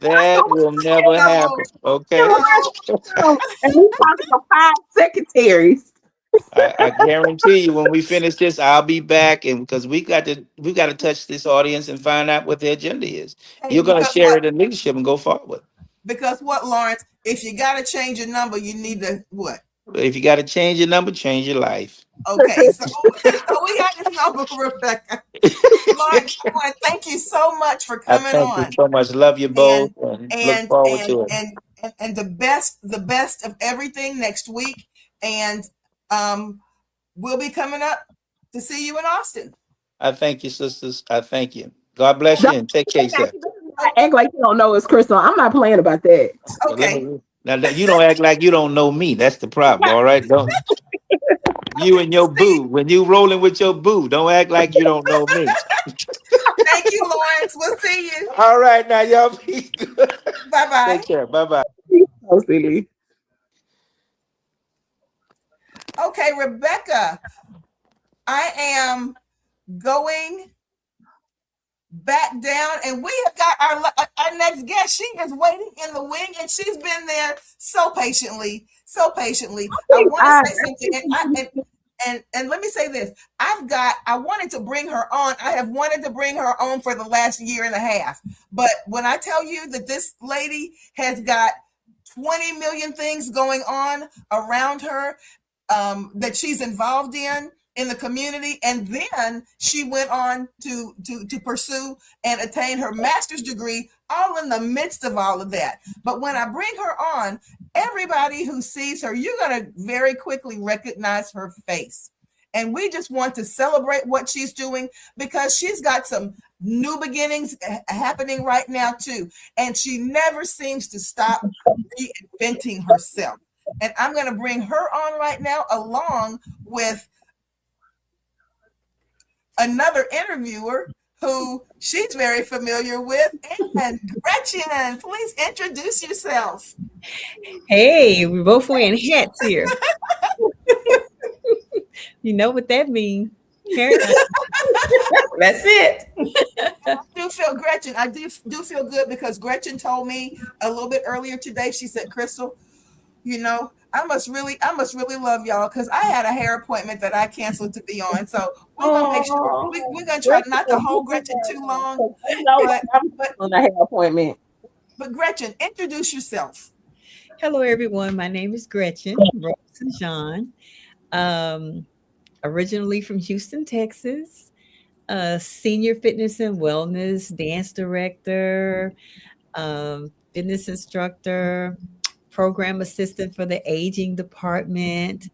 Speaker 2: That will never happen. Okay.
Speaker 3: and we talking to 5 secretaries.
Speaker 2: I guarantee you when we finish this, I'll be back and because we got to touch this audience and find out what the agenda is.
Speaker 1: Hey,
Speaker 2: You're gonna
Speaker 1: because
Speaker 2: share
Speaker 1: what?
Speaker 2: it in leadership and go forward.
Speaker 1: Because what, Lawrence? If you gotta change your number, you need to what?
Speaker 2: If you got to change your number, change your life.
Speaker 1: Okay, so we got this number, Rebecca. Lawrence, I want to thank you so much for
Speaker 2: I
Speaker 1: coming
Speaker 2: thank you
Speaker 1: on.
Speaker 2: so much. Love you both
Speaker 1: And
Speaker 2: and look
Speaker 1: and
Speaker 2: forward
Speaker 1: and
Speaker 2: to it.
Speaker 1: and the best of everything next week. And we'll be coming up to see you in Austin.
Speaker 2: I thank you, sisters. I thank you. God bless you and take care of yourself.
Speaker 3: Act like you don't know it's Crystal. I'm not playing about that.
Speaker 1: Okay.
Speaker 2: Now you don't act like you don't know me. That's the problem. All right. Don't you and your boo. When you rolling with your boo, don't act like you don't know me.
Speaker 1: Thank you, Lawrence. We'll see you.
Speaker 2: All right, now y'all be good.
Speaker 1: Bye-bye.
Speaker 2: Take care. Bye-bye.
Speaker 3: So silly.
Speaker 1: Okay, Rebecca, I am going back down, and we have got our next guest. She is waiting in the wing, and she's been there so patiently. I want to say something, and let me say this. I wanted to bring her on. I have wanted to bring her on for the last year and a half. But when I tell you that this lady has got 20 million things going on around her, that she's involved in the community, and then she went on to pursue and attain her master's degree, all in the midst of all of that. But when I bring her on, everybody who sees her, you're going to very quickly recognize her face. And we just want to celebrate what she's doing because she's got some new beginnings happening right now too. And she never seems to stop reinventing herself. And I'm going to bring her on right now along with another interviewer who she's very familiar with. And Gretchen, please introduce yourself.
Speaker 4: Hey, we're both wearing hats here. You know what that means.
Speaker 5: That's it.
Speaker 1: I do feel Gretchen. I do feel good because Gretchen told me a little bit earlier today. She said, "Crystal, you know, I must really love y'all because I had a hair appointment that I canceled to be on. So we're gonna make sure we're gonna try not to hold Gretchen too long.
Speaker 3: But on a hair appointment.
Speaker 1: But Gretchen, introduce yourself."
Speaker 4: Hello, everyone. My name is Gretchen Robertson John. Originally from Houston, Texas. Senior fitness and wellness dance director, fitness instructor, program assistant for the aging department,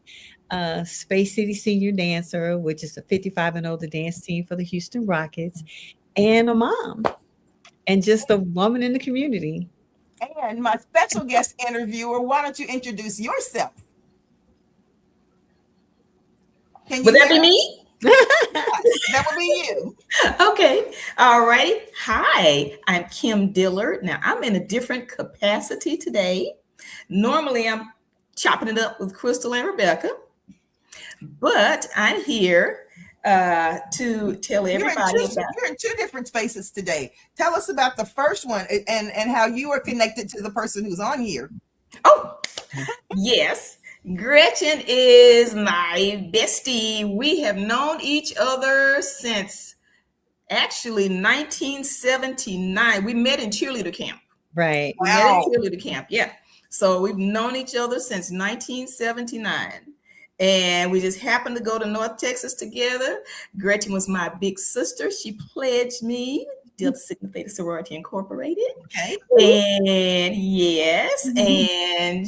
Speaker 4: Space City senior dancer, which is a 55 and older dance team for the Houston Rockets, and a mom, and just a woman in the community.
Speaker 1: And my special guest interviewer, why don't you introduce yourself?
Speaker 5: Would that be me?
Speaker 1: That would be you.
Speaker 5: Okay. All righty. Hi, I'm Kim Dillard. Now, I'm in a different capacity today. Normally, I'm chopping it up with Crystal and Rebecca. but I'm here to tell everybody about.
Speaker 1: You're in two different spaces today. Tell us about the first one and how you are connected to the person who's on here.
Speaker 5: Oh, yes. Gretchen is my bestie. We have known each other since actually 1979. We met in cheerleader camp.
Speaker 4: Right.
Speaker 5: We met in cheerleader camp. Yeah. So we've known each other since 1979. And we just happened to go to North Texas together. Gretchen was my big sister. She pledged me Delta Sigma Theta Sorority Incorporated.
Speaker 1: Okay.
Speaker 5: And yes, and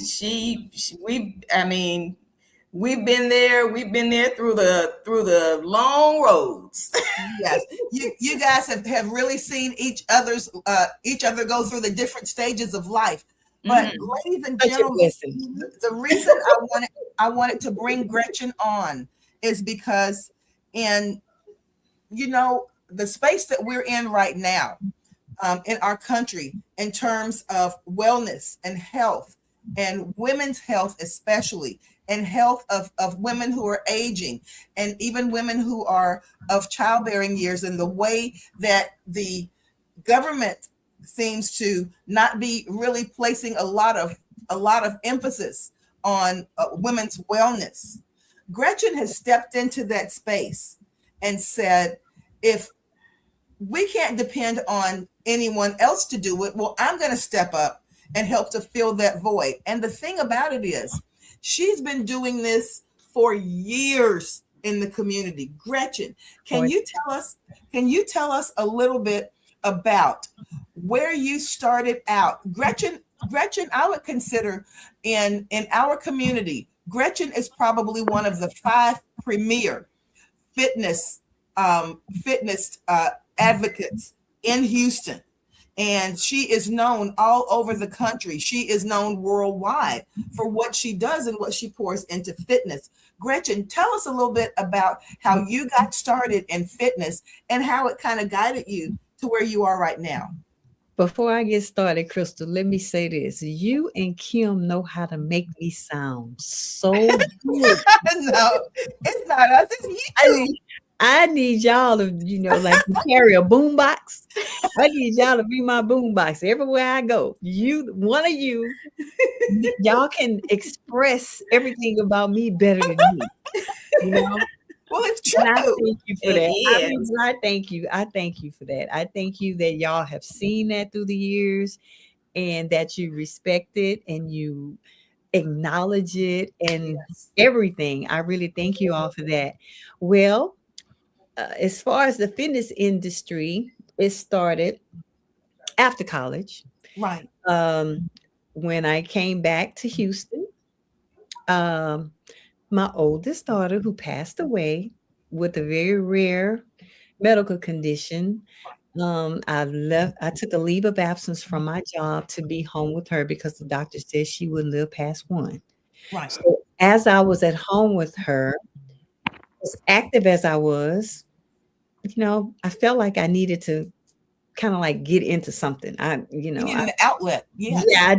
Speaker 5: we've been there through the long roads.
Speaker 1: Yes, you guys have really seen each other go through the different stages of life. But ladies and gentlemen, the reason I wanted to bring Gretchen on is because in the space that we're in right now, in our country, in terms of wellness and health and women's health especially, and health of women who are aging, and even women who are of childbearing years, and the way that the government seems to not be really placing a lot of emphasis on women's wellness. Gretchen has stepped into that space and said, if we can't depend on anyone else to do it, well, I'm going to step up and help to fill that void. And the thing about it is, she's been doing this for years in the community. Gretchen, can you tell us a little bit about where you started out? Gretchen, I would consider in our community, Gretchen is probably one of the 5 premier fitness advocates in Houston. And she is known all over the country. She is known worldwide for what she does and what she pours into fitness. Gretchen, tell us a little bit about how you got started in fitness and how it kind of guided you to where you are right now.
Speaker 4: Before I get started, Crystal, let me say this. You and Kim know how to make me sound so good.
Speaker 1: No, it's not us. It's you.
Speaker 4: I need y'all to, like carry a boombox. I need y'all to be my boombox everywhere I go. One of you, y'all can express everything about me better than me.
Speaker 1: Well, it's true.
Speaker 4: And I thank you for that. I thank you. I thank you for that. I thank you that y'all have seen that through the years and that you respect it and you acknowledge it and everything. I really thank you all for that. Well, as far as the fitness industry, it started after college.
Speaker 1: Right.
Speaker 4: When I came back to Houston, my oldest daughter, who passed away with a very rare medical condition, I took a leave of absence from my job to be home with her because the doctor said she wouldn't live past 1.
Speaker 1: Right.
Speaker 4: So as I was at home with her, as active as I was, I felt like I needed to kind of like get into something.
Speaker 1: You needed an outlet. Yes.
Speaker 4: Yeah,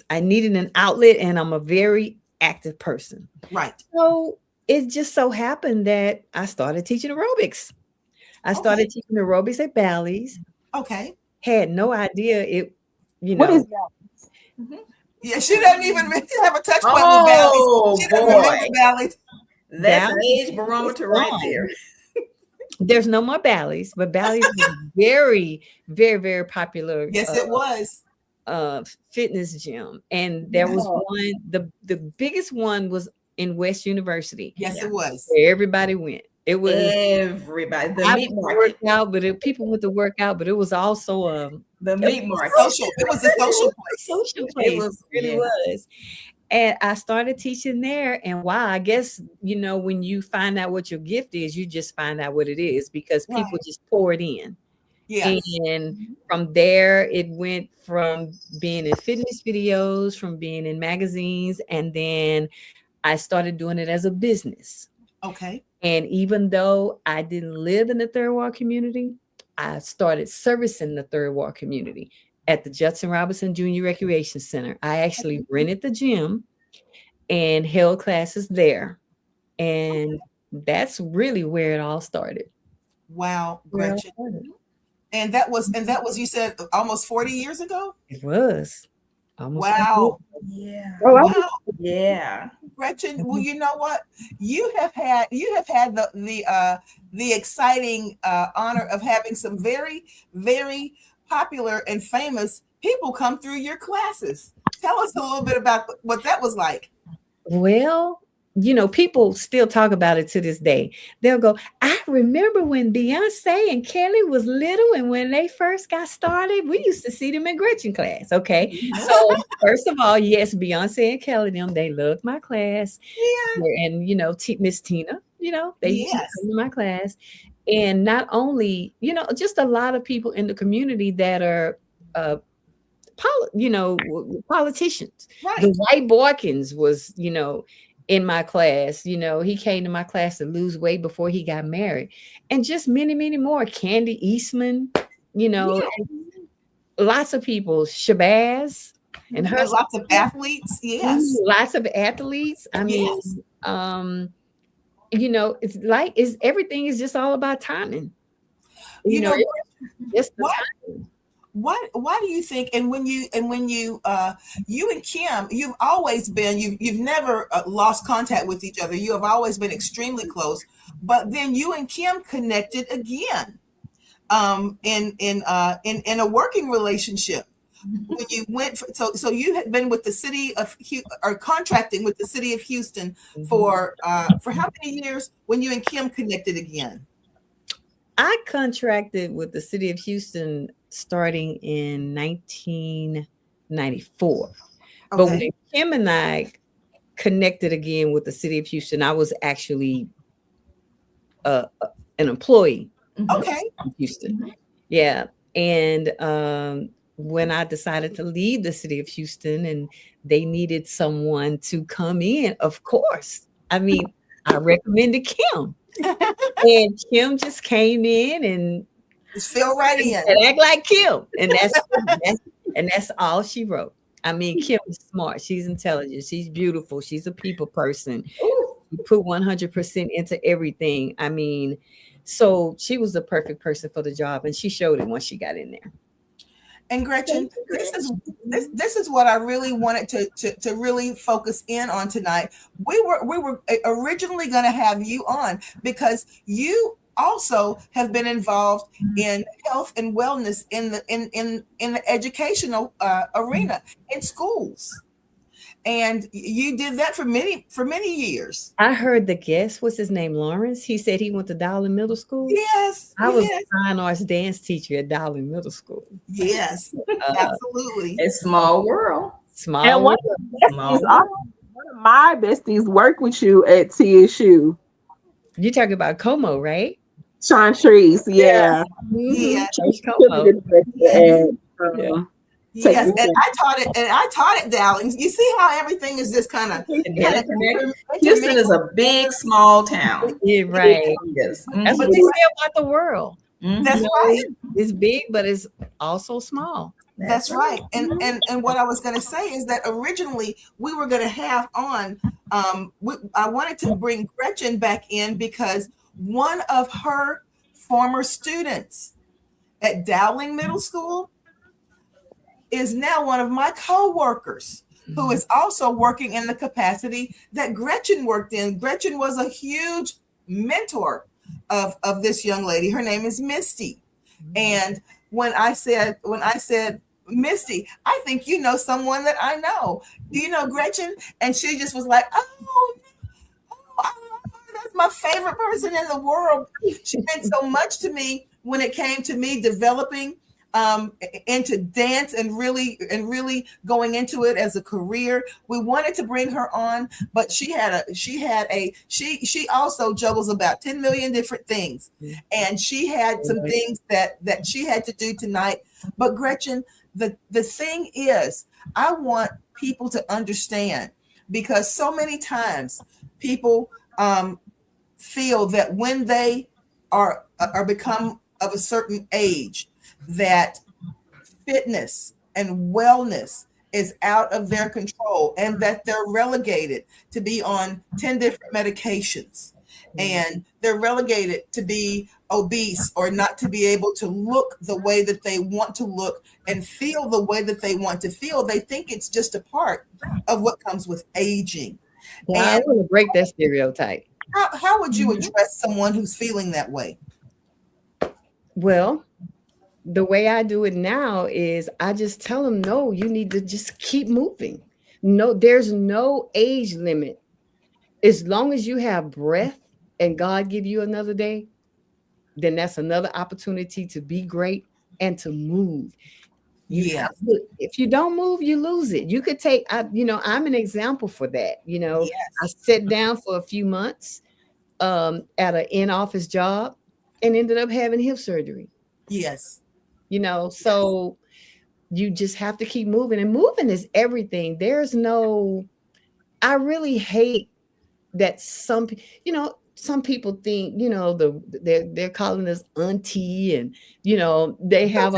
Speaker 4: I needed an outlet, and I'm a very active person.
Speaker 1: Right.
Speaker 4: So it just so happened that I started teaching aerobics. I started teaching aerobics at Bally's.
Speaker 1: Okay.
Speaker 4: Had no idea
Speaker 3: What is that?
Speaker 1: Mm-hmm. Yeah, she doesn't even have a touch point
Speaker 5: with Bally's.
Speaker 1: She doesn't remember Bally's.
Speaker 5: That's an age barometer right there.
Speaker 4: There's no more Bally's, but Bally's was very, very, very popular.
Speaker 1: Yes, it was.
Speaker 4: Fitness gym. And there was one, the biggest one was in West University.
Speaker 1: Yes, it was.
Speaker 4: Where everybody went. It was
Speaker 5: everybody. The meat market.
Speaker 4: People went to work out, but it was also
Speaker 5: the meat market.
Speaker 1: Social. It was a social place.
Speaker 4: Social place. It really was. And I started teaching there. And wow, I guess, when you find out what your gift is, you just find out what it is because people just pour it in.
Speaker 1: Yes.
Speaker 4: And from there, it went from being in fitness videos, from being in magazines, and then I started doing it as a business.
Speaker 1: Okay.
Speaker 4: And even though I didn't live in the third world community, I started servicing the third world community at the Judson Robinson Junior Recreation Center. I actually rented the gym and held classes there. And that's really where it all started.
Speaker 1: Wow,
Speaker 4: Where it all
Speaker 1: Gretchen.
Speaker 4: started.
Speaker 1: And that was you said almost 40 years ago?
Speaker 4: It was almost.
Speaker 1: Wow.
Speaker 5: Yeah.
Speaker 3: Oh,
Speaker 1: Wow.
Speaker 5: Yeah.
Speaker 1: Gretchen, well, you know what? You have had the exciting honor of having some very, very popular and famous people come through your classes. Tell us a little bit about what that was like.
Speaker 4: Well, people still talk about it to this day. They'll go, I remember when Beyonce and Kelly was little, and when they first got started, we used to see them in Gretchen class. Okay. So, first of all, yes, Beyonce and Kelly, they loved my class.
Speaker 1: Yeah.
Speaker 4: And, Miss Tina, they used to
Speaker 1: Yes.
Speaker 4: come to my class. And not only, just a lot of people in the community that are, politicians.
Speaker 1: Right.
Speaker 4: Dwight Boykins was, in my class. He came to my class to lose weight before he got married, and just many, many more. Candy Eastman,
Speaker 1: Yeah.
Speaker 4: and lots of people. Shabazz and her,
Speaker 1: And lots of athletes. Yes.
Speaker 4: lots of athletes. I mean,
Speaker 1: Yes.
Speaker 4: it's everything is just all about timing.
Speaker 1: You know,
Speaker 4: Just the
Speaker 1: what?
Speaker 4: timing.
Speaker 1: Why do you think, and when you you and Kim, you've never lost contact with each other. You have always been extremely close, but then you and Kim connected again in a working relationship. When you went so you had been with the city of or contracting with the city of Houston for how many years when you and Kim connected again?
Speaker 4: I contracted with the city of Houston starting in 1994. But when Kim and I connected again with the city of Houston, I was actually an employee in Houston. Yeah. And when I decided to leave the city of Houston and they needed someone to come in, of course, I mean, I recommended Kim. And Kim just came in and
Speaker 1: just fell right in
Speaker 4: and act like Kim, and that's all she wrote. I mean, Kim is smart. She's intelligent. She's beautiful. She's a people person. She put 100% into everything. I mean, so she was the perfect person for the job, and she showed it once she got in there.
Speaker 1: And Gretchen, this is what I really wanted to really focus in on tonight. We were originally going to have you on because you also have been involved in health and wellness in the educational arena in schools. And you did that for many years.
Speaker 4: I heard the guest, what's his name, Lawrence? He said he went to Dowling Middle School.
Speaker 1: Yes.
Speaker 4: I was a fine arts dance teacher at Dowling Middle School.
Speaker 1: Yes, absolutely.
Speaker 5: It's small world.
Speaker 3: And one of my besties work with you at TSU.
Speaker 4: You talking about Como, right?
Speaker 3: Sean Trees, yeah.
Speaker 1: Yeah.
Speaker 3: Yes,
Speaker 1: and I taught at Dowling. You see how everything is just kind of
Speaker 5: Houston is a big, small town.
Speaker 4: Yeah, right.
Speaker 5: Yes.
Speaker 4: That's what they say about the world.
Speaker 1: That's right.
Speaker 4: It's big, but it's also small.
Speaker 1: That's right. And what I was going to say is that originally we were going to have on. I wanted to bring Gretchen back in because one of her former students at Dowling Middle School is now one of my co-workers who is also working in the capacity that Gretchen worked in. Gretchen was a huge mentor of this young lady. Her name is Misty. And when I said, Misty, I think you know someone that I know. Do you know Gretchen? And she just was like, oh, that's my favorite person in the world. She meant so much to me when it came to me developing into dance and really going into it as a career. We wanted to bring her on, but she also juggles about 10 million different things, and she had some things that she had to do tonight. But Gretchen, the thing is, I want people to understand, because so many times people feel that when they are become of a certain age, that fitness and wellness is out of their control and that they're relegated to be on 10 different medications. and they're relegated to be obese or not to be able to look the way that they want to look and feel the way that they want to feel. They think it's just a part of what comes with aging.
Speaker 4: Well, I
Speaker 1: And
Speaker 4: want to break that stereotype.
Speaker 1: how would you address someone who's feeling that way?
Speaker 4: Well, the way I do it now is I just tell them, no, you need to just keep moving. No, there's no age limit. As long as you have breath and God give you another day, then that's another opportunity to be great and to move. If you don't move, you lose it. You could take, I'm an example for that. I sat down for a few months at an in-office job and ended up having hip surgery.
Speaker 1: Yes.
Speaker 4: So you just have to keep moving, and moving is everything. I really hate that some people think, they're calling us auntie, and, they have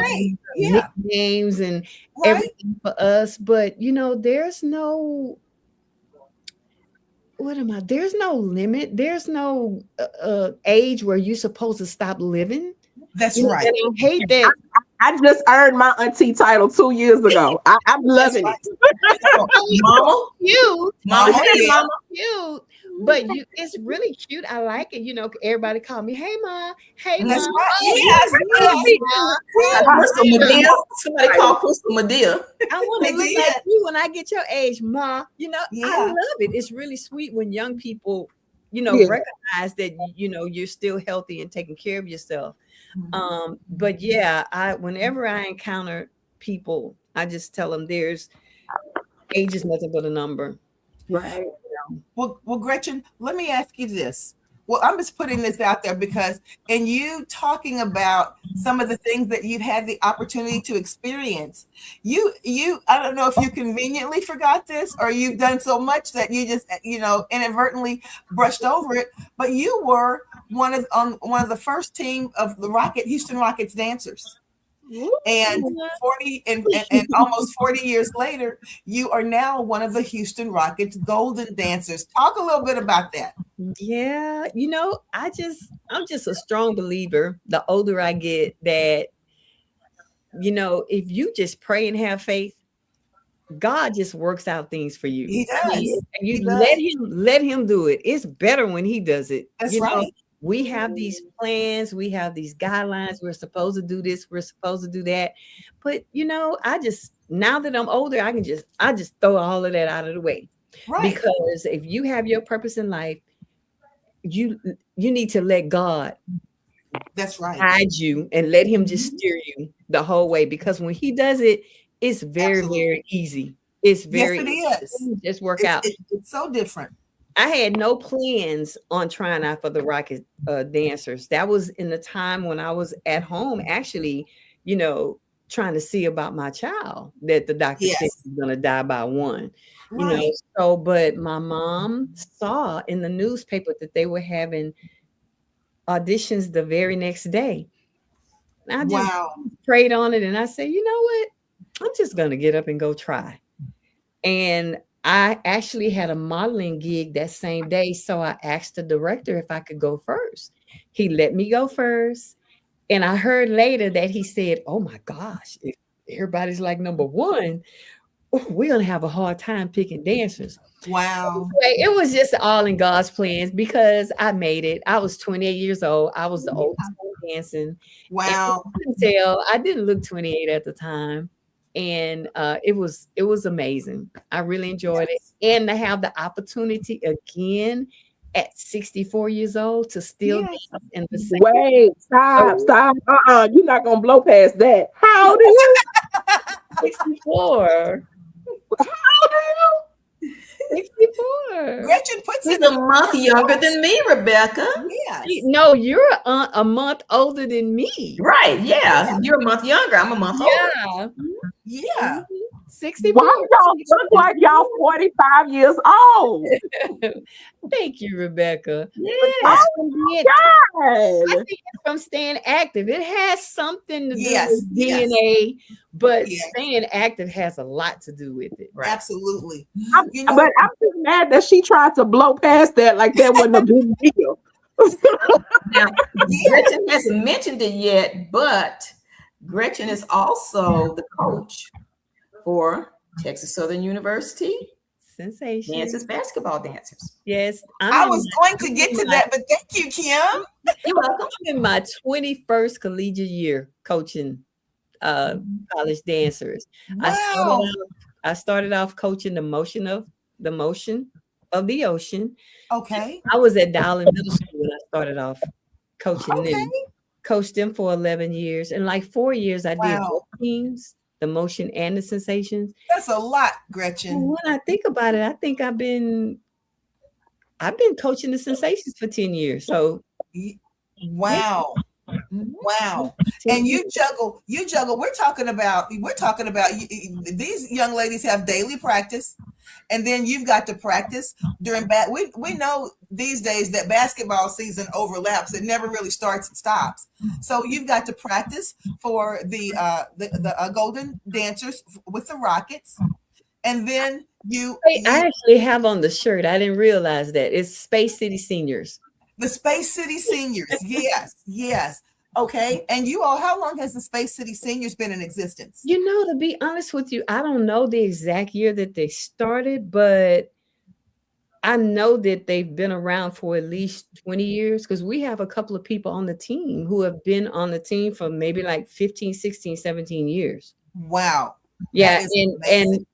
Speaker 4: nicknames and everything for us. But, there's no limit. There's no age where you're supposed to stop living.
Speaker 1: That's right.
Speaker 4: And I hate that.
Speaker 3: I just earned my auntie title 2 years ago. I'm loving it.
Speaker 5: Mama,
Speaker 4: cute.
Speaker 5: Mama,
Speaker 4: cute. But it's really cute. I like it. Everybody call me, hey Ma, hey Ma.
Speaker 1: That's right.
Speaker 5: Yes. Crystal Medea. Somebody call Crystal Medea.
Speaker 4: I want to look like you when I get your age, Ma. I love it. It's really sweet when young people, recognize that you're still healthy and taking care of yourself. But whenever I encounter people, I just tell them age is nothing but a number.
Speaker 1: Right. Well, Gretchen, let me ask you this. Well, I'm just putting this out there because in you talking about some of the things that you've had the opportunity to experience, you I don't know if you conveniently forgot this or you've done so much that you just inadvertently brushed over it, but you were one of the first team of the Houston Rockets dancers. And 40 and almost 40 years later, you are now one of the Houston Rockets golden dancers. Talk a little bit about that.
Speaker 4: Yeah, I'm just a strong believer. The older I get, that if you just pray and have faith, God just works out things for you.
Speaker 1: He does.
Speaker 4: Let him do it. It's better when he does it.
Speaker 1: That's right.
Speaker 4: We have these plans, we have these guidelines. We're supposed to do this, we're supposed to do that. But now that I'm older, I just throw all of that out of the way. Right. Because if you have your purpose in life, you need to let God guide you and let him just steer you the whole way. Because when he does it, it's very, very easy. It's very
Speaker 1: easy.
Speaker 4: Just work out.
Speaker 1: It's so different.
Speaker 4: I had no plans on trying out for the Rocket dancers. That was in the time when I was at home, actually, trying to see about my child that the doctor said was going to die by 1.
Speaker 1: Right.
Speaker 4: But my mom saw in the newspaper that they were having auditions the very next day. And I just prayed on it, and I said, you know what? I'm just going to get up and go try. And I actually had a modeling gig that same day. So I asked the director if I could go first. He let me go first. And I heard later that he said, oh my gosh, if everybody's like number 1, we're going to have a hard time picking dancers.
Speaker 1: Wow.
Speaker 4: It was just all in God's plans because I made it. I was 28 years old. I was the oldest one dancing.
Speaker 1: Wow.
Speaker 4: I didn't look 28 at the time. And it was amazing. I really enjoyed it. And to have the opportunity again at 64 years old to still dance in the same.
Speaker 3: Wait, stop. You're not gonna blow past that. How old are you?
Speaker 4: 64.
Speaker 3: How old are you?
Speaker 4: 64.
Speaker 1: Gretchen puts
Speaker 5: He's a month younger than me, Rebecca.
Speaker 1: Yes.
Speaker 4: No, you're a month older than me.
Speaker 5: Right. Yeah. You're a month younger. I'm a month older.
Speaker 1: Yeah.
Speaker 4: 64.
Speaker 3: Why y'all look like y'all 45 years old?
Speaker 4: Thank you, Rebecca.
Speaker 5: Yeah.
Speaker 4: I think it's from staying active. It has something to do with DNA, but staying active has a lot to do with it.
Speaker 1: Right? Absolutely.
Speaker 3: But I'm just mad that she tried to blow past that like that wasn't a big deal.
Speaker 5: Now, Gretchen hasn't mentioned it yet, but Gretchen is also the coach for Texas Southern University
Speaker 4: Sensation.
Speaker 5: Dances basketball dancers.
Speaker 4: Yes.
Speaker 1: I was going to get to that, but thank you, Kim.
Speaker 5: You're welcome.
Speaker 4: I'm in my 21st collegiate year coaching college dancers.
Speaker 1: Wow.
Speaker 4: I started off coaching the motion of the ocean.
Speaker 1: Okay.
Speaker 4: I was at Dowling Middle School when I started off coaching
Speaker 1: Okay.
Speaker 4: them. Coached them for 11 years. And like 4 years, I did both teams, the motion and the sensations.
Speaker 1: That's a lot, Gretchen.
Speaker 4: When I think about it, I think I've been coaching the sensations for 10 years. So
Speaker 1: wow. Wow. And you juggle. We're talking about these young ladies have daily practice, and then you've got to practice during we know these days that basketball season overlaps. It never really starts and stops. So you've got to practice for the Golden Dancers with the Rockets, and then
Speaker 4: I actually have on the shirt. I didn't realize that it's Space City Seniors.
Speaker 1: The Space City Seniors. Yes. Okay. And you all, how long has the Space City Seniors been in existence?
Speaker 4: To be honest with you, I don't know the exact year that they started, but I know that they've been around for at least 20 years because we have a couple of people on the team who have been on the team for maybe like 15, 16, 17 years.
Speaker 1: Wow.
Speaker 4: Yeah. And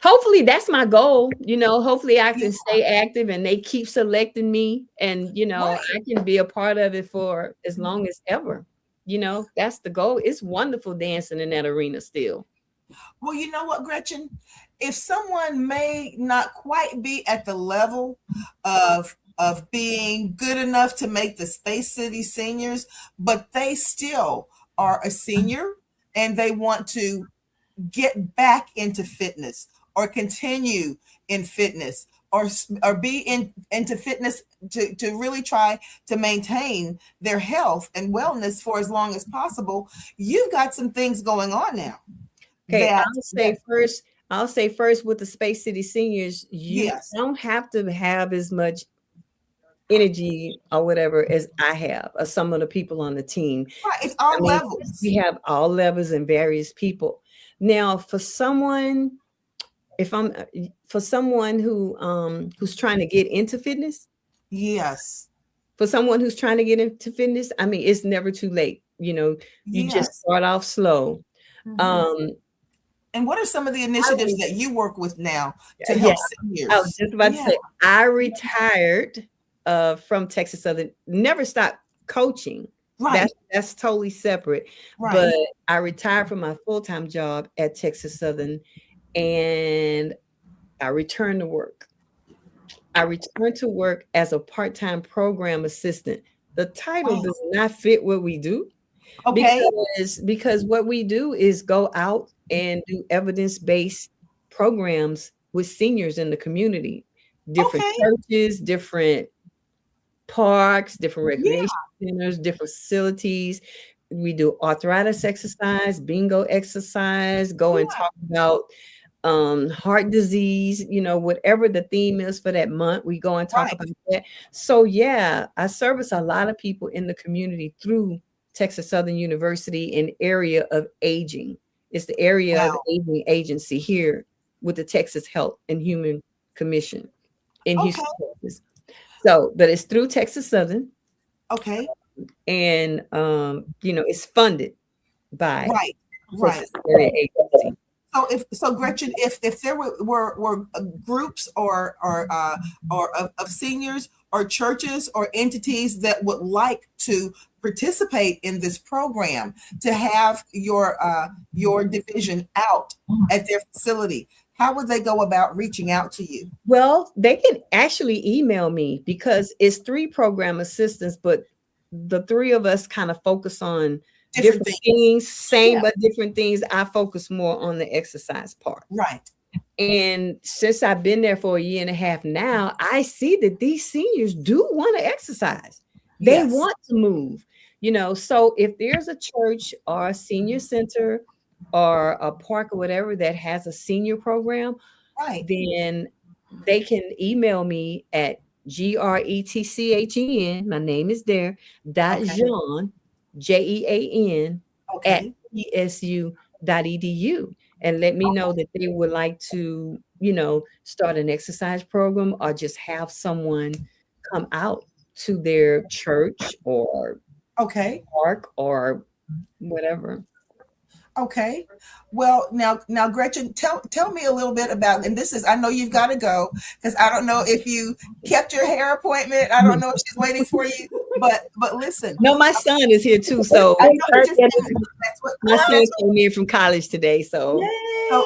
Speaker 4: hopefully that's my goal. Hopefully I can stay active and they keep selecting me and, I can be a part of it for as long as ever. That's the goal. It's wonderful dancing in that arena still.
Speaker 1: Well, you know what, Gretchen? If someone may not quite be at the level of being good enough to make the Space City Seniors, but they still are a senior and they want to get back into fitness or continue in fitness or be into fitness to really try to maintain their health and wellness for as long as possible, you've got some things going on now.
Speaker 4: Okay, I'll say first with the Space City Seniors, you don't have to have as much energy or whatever as I have, or some of the people on the team.
Speaker 1: Right, it's all levels.
Speaker 4: We have all levels and various people. Now, for someone who's trying to get into fitness, for someone who's trying to get into fitness, I mean, it's never too late. You just start off slow.
Speaker 1: Mm-hmm. And what are some of the initiatives that you work with now to help seniors?
Speaker 4: I was just about to say, I retired from Texas Southern, never stopped coaching. Right. That's totally separate. Right. But I retired from my full-time job at Texas Southern and I returned to work. I returned to work as a part-time program assistant. The title does not fit what we do. Okay. Because what we do is go out and do evidence-based programs with seniors in the community, different churches, different parks, different recreation centers, different facilities. We do arthritis exercise, bingo exercise, go and talk about heart disease, whatever the theme is for that month, we go and talk about that. So I service a lot of people in the community through Texas Southern University in area of aging. It's the area of aging agency here with the Texas Health and Human Commission in Houston, Texas. So, but it's through Texas Southern. Okay. And, it's funded by Texas Area Agency.
Speaker 1: So Gretchen, if there were groups or of seniors or churches or entities that would like to participate in this program to have your division out at their facility, how would they go about reaching out to you?
Speaker 4: Well, they can actually email me because it's 3 program assistants, but the 3 of us kind of focus on different things, but different things. I focus more on the exercise part. Right. And since I've been there for a year and a half now, I see that these seniors do want to exercise. They want to move, so if there's a church or a senior center or a park or whatever that has a senior program, then they can email me at GRETCHEN. My name is there. Dot
Speaker 1: Okay.
Speaker 4: Jean, JEAN at
Speaker 1: Okay.
Speaker 4: ESU.edu, and let me know that they would like to, start an exercise program or just have someone come out to their church or
Speaker 1: Okay.
Speaker 4: park or whatever.
Speaker 1: Okay. Well, now, Gretchen, tell me a little bit about, and this is, I know you've got to go because I don't know if you kept your hair appointment. I don't know if she's waiting for you, but listen.
Speaker 4: No, my son is here too. So
Speaker 1: I know you just, that's what,
Speaker 4: my son came in from college today. So
Speaker 1: so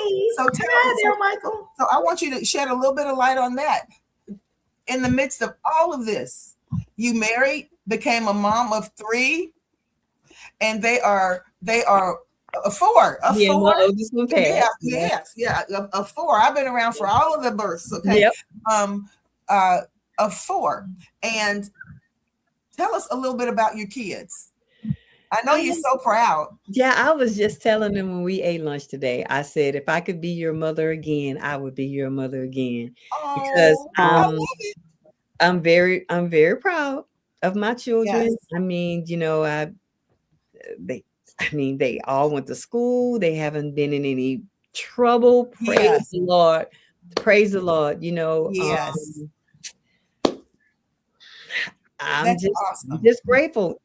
Speaker 1: tell
Speaker 5: Hi
Speaker 1: me,
Speaker 5: there, Michael.
Speaker 1: so I want you to shed a little bit of light on that. In the midst of all of this, you married, became a mom of 3, and they are four.
Speaker 4: yeah,
Speaker 1: Four.
Speaker 4: my oldest one passed.
Speaker 1: Yeah, a 4. I've been around for all of the births. Okay.
Speaker 4: Yep.
Speaker 1: A 4. And tell us a little bit about your kids. I know you're so proud.
Speaker 4: Yeah, I was just telling them when we ate lunch today. I said, if I could be your mother again, I would be your mother again. Because
Speaker 1: I love it.
Speaker 4: I'm very proud of my children.
Speaker 1: Yes.
Speaker 4: I mean, they all went to school. They haven't been in any trouble. Praise
Speaker 1: Yes.
Speaker 4: the Lord. Praise the Lord.
Speaker 1: Yes.
Speaker 4: I'm
Speaker 1: That's
Speaker 4: just
Speaker 1: awesome.
Speaker 4: just grateful.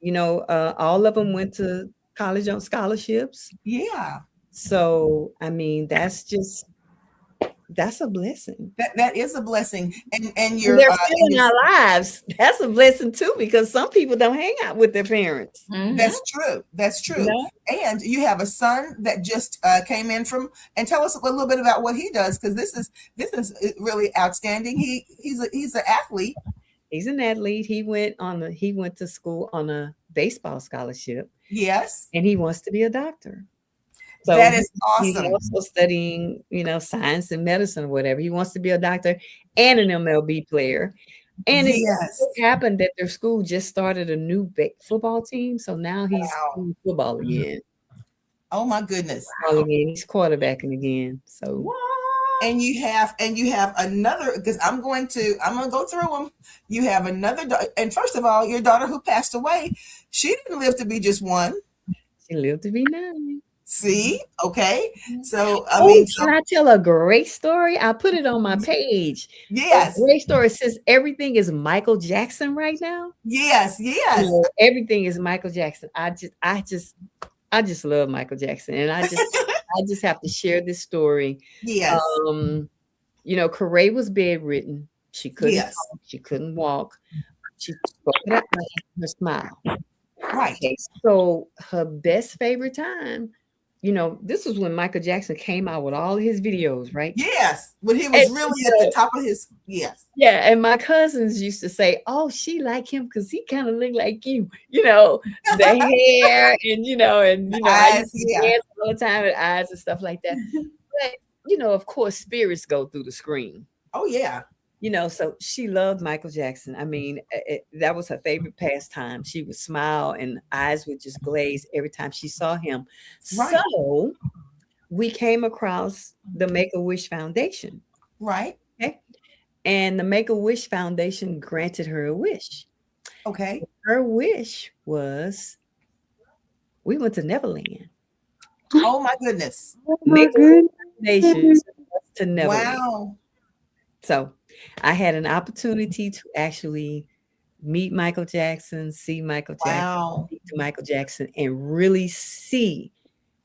Speaker 4: All of them went to college on scholarships.
Speaker 1: Yeah.
Speaker 4: So, I mean, that's a blessing.
Speaker 1: That is a blessing. And
Speaker 4: And
Speaker 1: you're
Speaker 4: they're still in our lives. That's a blessing too, because some people don't hang out with their parents.
Speaker 1: that's true. That's true. And you have a son that just came in from, and tell us a little bit about what he does, because this is really outstanding. He's an athlete.
Speaker 4: He's an athlete. He went to school on a baseball scholarship,
Speaker 1: Yes.
Speaker 4: and he wants to be a doctor. So
Speaker 1: That is
Speaker 4: he's
Speaker 1: awesome.
Speaker 4: also studying, science and medicine or whatever. He wants to be a doctor and an MLB player. And it
Speaker 1: Yes.
Speaker 4: happened that their school just started a new football team, so now he's
Speaker 1: Wow.
Speaker 4: playing football again.
Speaker 1: Oh my goodness.
Speaker 4: He's quarterbacking again. So
Speaker 1: And you have another, because I'm gonna go through them. You have another, and first of all, your daughter who passed away, she didn't live to be just 1.
Speaker 4: she lived to be 9.
Speaker 1: See, okay. So
Speaker 4: Can I tell a great story? I put it on my page.
Speaker 1: yes,
Speaker 4: A great story. Since everything is Michael Jackson right now.
Speaker 1: yes.
Speaker 4: Everything is Michael Jackson. I just love Michael Jackson, and I just have to share this story.
Speaker 1: Yes.
Speaker 4: Corey was bedridden. She couldn't
Speaker 1: Yes.
Speaker 4: talk, she couldn't walk. She spoke with her eyes and her smile.
Speaker 1: Right.
Speaker 4: Okay, so her best favorite time, this was when Michael Jackson came out with all his videos, right?
Speaker 1: Yes. When he was really at the top of his, yes.
Speaker 4: Yeah, and my cousins used to say, "Oh, she like him because he kind of looked like you," the hair and I
Speaker 1: Eyes,
Speaker 4: used to
Speaker 1: yeah.
Speaker 4: dance all the time with eyes and stuff like that. But of course, spirits go through the screen.
Speaker 1: Oh yeah.
Speaker 4: So she loved Michael Jackson. I mean, that was her favorite pastime. She would smile and eyes would just glaze every time she saw him.
Speaker 1: Right.
Speaker 4: So we came across the Make-A-Wish Foundation.
Speaker 1: Right.
Speaker 4: Okay. And the Make-A-Wish Foundation granted her a wish.
Speaker 1: Okay.
Speaker 4: Her wish was we went to Neverland.
Speaker 1: Oh my goodness.
Speaker 4: Make-A-Wish Foundation to Neverland.
Speaker 1: Wow.
Speaker 4: So I had an opportunity to actually meet Michael Jackson, see Michael Jackson,
Speaker 1: Wow.
Speaker 4: speak to Michael Jackson, and really see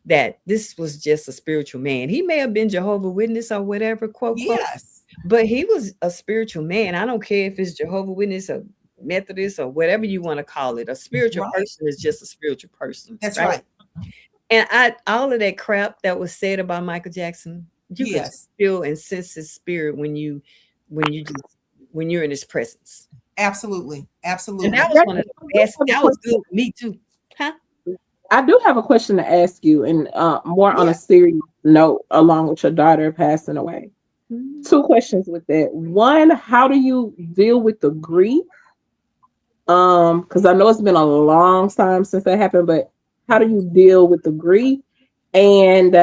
Speaker 4: that this was just a spiritual man. He may have been Jehovah's Witness or whatever, quote,
Speaker 1: Yes.
Speaker 4: but he was a spiritual man. I don't care if it's Jehovah's Witness or Methodist or whatever you want to call it. A spiritual
Speaker 1: Right.
Speaker 4: person is just a spiritual person.
Speaker 1: That's right.
Speaker 4: And all of that crap that was said about Michael Jackson, you can
Speaker 1: Yes.
Speaker 4: feel and sense his spirit when you're in his presence.
Speaker 1: Absolutely. Absolutely.
Speaker 4: And that was one of the best. That was good for me too. Huh?
Speaker 3: I do have a question to ask you, and more on a serious note, along with your daughter passing away. 2 questions with that. One, how do you deal with the grief? Because I know it's been a long time since that happened, but how do you deal with the grief? And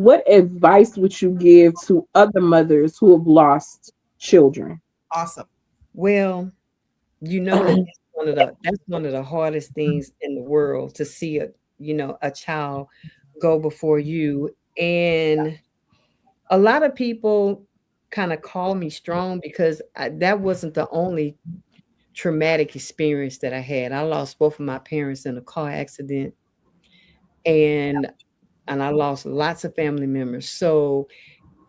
Speaker 3: what advice would you give to other mothers who have lost children?
Speaker 1: Awesome.
Speaker 4: Well, you know that that's one of the hardest things in the world to see a child go before you. And a lot of people kind of call me strong because that wasn't the only traumatic experience that I had. I lost both of my parents in a car accident, and I lost lots of family members. So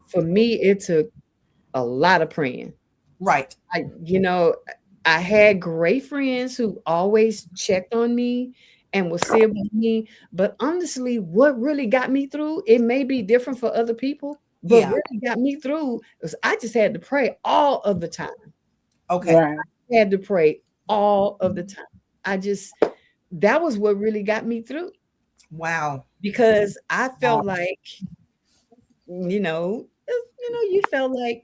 Speaker 4: for me, it took a lot of praying.
Speaker 1: Right.
Speaker 4: I had great friends who always checked on me and would say about me. But honestly, what really got me through, it may be different for other people, but
Speaker 1: Yeah.
Speaker 4: really got me through was I just had to pray all of the time.
Speaker 1: Okay.
Speaker 3: Right.
Speaker 4: I had to pray all of the time. That was what really got me through,
Speaker 1: Wow.
Speaker 4: because I felt like, you felt like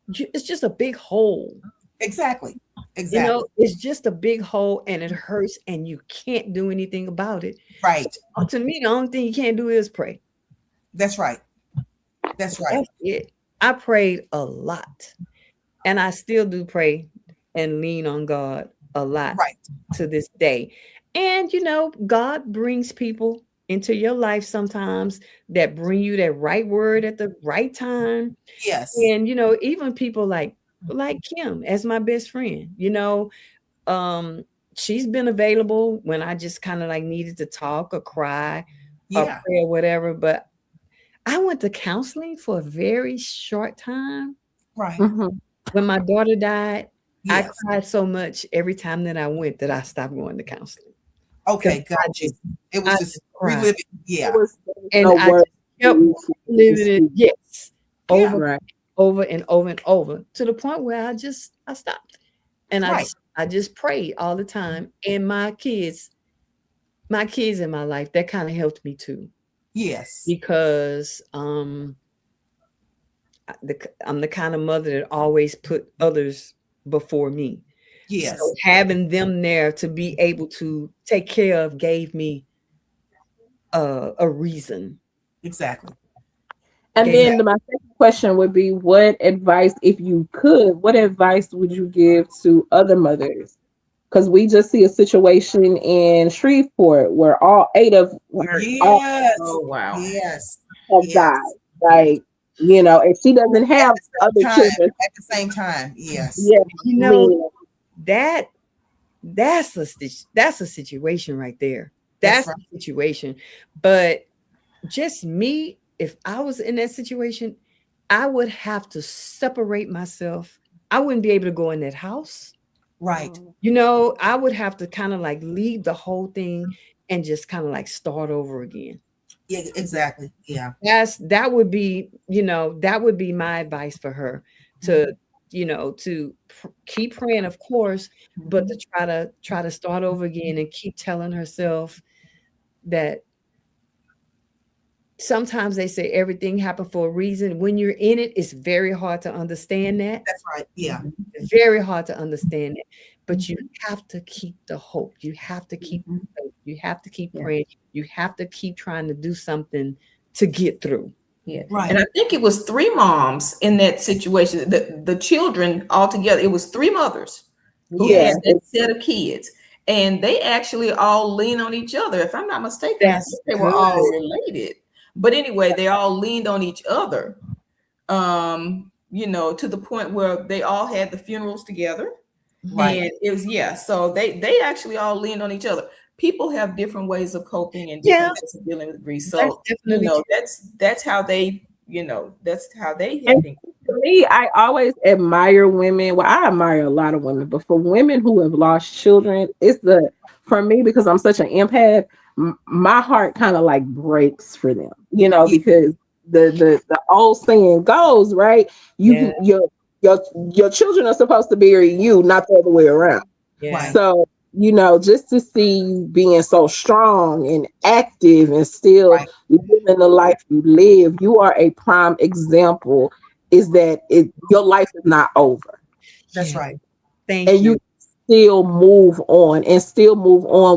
Speaker 4: it's just a big hole.
Speaker 1: Exactly. Exactly.
Speaker 4: It's just a big hole and it hurts and you can't do anything about it.
Speaker 1: Right.
Speaker 4: So, to me, the only thing you can't do is pray.
Speaker 1: That's right. That's right.
Speaker 4: That's it. I prayed a lot, and I still do pray and lean on God a lot
Speaker 1: Right.
Speaker 4: to this day. And God brings people into your life sometimes that bring you that right word at the right time.
Speaker 1: Yes.
Speaker 4: And even people like Kim as my best friend, she's been available when I just kind of like needed to talk or cry or
Speaker 1: Yeah.
Speaker 4: pray or whatever. But I went to counseling for a very short time.
Speaker 1: Right.
Speaker 3: Mhm.
Speaker 4: When my daughter died, I
Speaker 1: Yes.
Speaker 4: cried so much every time that I went that I stopped going to counseling.
Speaker 1: Okay.
Speaker 4: 'Cause I
Speaker 1: Got you.
Speaker 4: just
Speaker 1: It
Speaker 4: I
Speaker 1: was just
Speaker 4: just cried.
Speaker 1: reliving. Yeah.
Speaker 3: There was
Speaker 4: And
Speaker 3: no
Speaker 4: I
Speaker 3: word
Speaker 4: kept
Speaker 3: for you to
Speaker 4: living it,
Speaker 3: speak.
Speaker 4: yes,
Speaker 1: Yeah.
Speaker 4: over,
Speaker 3: Right.
Speaker 4: over and over and over, to the point where I stopped. And
Speaker 1: Right.
Speaker 4: I just prayed all the time. And my kids in my life, that kind of helped me too,
Speaker 1: Yes.
Speaker 4: because I'm the kind of mother that always put others before me.
Speaker 1: Yes.
Speaker 4: So having them there to be able to take care of gave me a reason.
Speaker 1: Exactly.
Speaker 3: And
Speaker 4: Gave me-
Speaker 3: then my second question would be, what advice, if you could, what advice would you give to other mothers? Because we just see a situation in Shreveport where all 8 of her all
Speaker 1: Yes.
Speaker 5: Oh, wow.
Speaker 1: Yes.
Speaker 3: have
Speaker 1: Yes.
Speaker 3: died. Like, and she doesn't have other children.
Speaker 1: At the same time. Yes.
Speaker 3: Yeah,
Speaker 4: you
Speaker 3: I
Speaker 4: know,
Speaker 3: mean,
Speaker 4: that's a situation right there.
Speaker 1: That's
Speaker 4: That's a situation. But just me, if I was in that situation, I would have to separate myself. I wouldn't be able to go in that house.
Speaker 1: Right.
Speaker 4: I would have to kind of like leave the whole thing and just kind of like start over again.
Speaker 1: Yeah. Exactly. Yeah.
Speaker 4: That would be my advice for her, to keep praying, of course, but to try to start over again and keep telling herself that sometimes they say everything happened for a reason. When you're in it, it's very hard to understand that.
Speaker 1: That's right. Yeah.
Speaker 4: It's very hard to understand it. But you have to keep the hope. You have to keep faith. You have to keep praying. You have to keep trying to do something to get through.
Speaker 5: Yeah.
Speaker 1: Right.
Speaker 5: And I think it was 3 moms in that situation. The children all together, it was 3 mothers who
Speaker 3: Yeah.
Speaker 5: had that set of kids. And they actually all lean on each other. If I'm not mistaken, I
Speaker 4: That's
Speaker 5: think they were
Speaker 4: good.
Speaker 5: all related. But anyway, they all leaned on each other, to the point where they all had the funerals together.
Speaker 1: Right.
Speaker 5: And it was, so they actually all leaned on each other. People have different ways of coping and different ways of dealing with grief. So
Speaker 4: That's definitely
Speaker 5: that's how they, that's how they
Speaker 3: And
Speaker 5: have been.
Speaker 3: for me, I always admire women. Well, I admire a lot of women, but for women who have lost children, for me, because I'm such an empath, my heart kind of like breaks for them, because the old saying goes, right? Your children are supposed to bury you, not the other way around.
Speaker 4: Yeah.
Speaker 1: Right.
Speaker 3: So, just to see you being so strong and active and still living the life you live, you are a prime example, is that your life is not over.
Speaker 1: That's
Speaker 4: Yeah.
Speaker 1: right.
Speaker 4: Thank
Speaker 3: And
Speaker 4: you.
Speaker 3: you still move on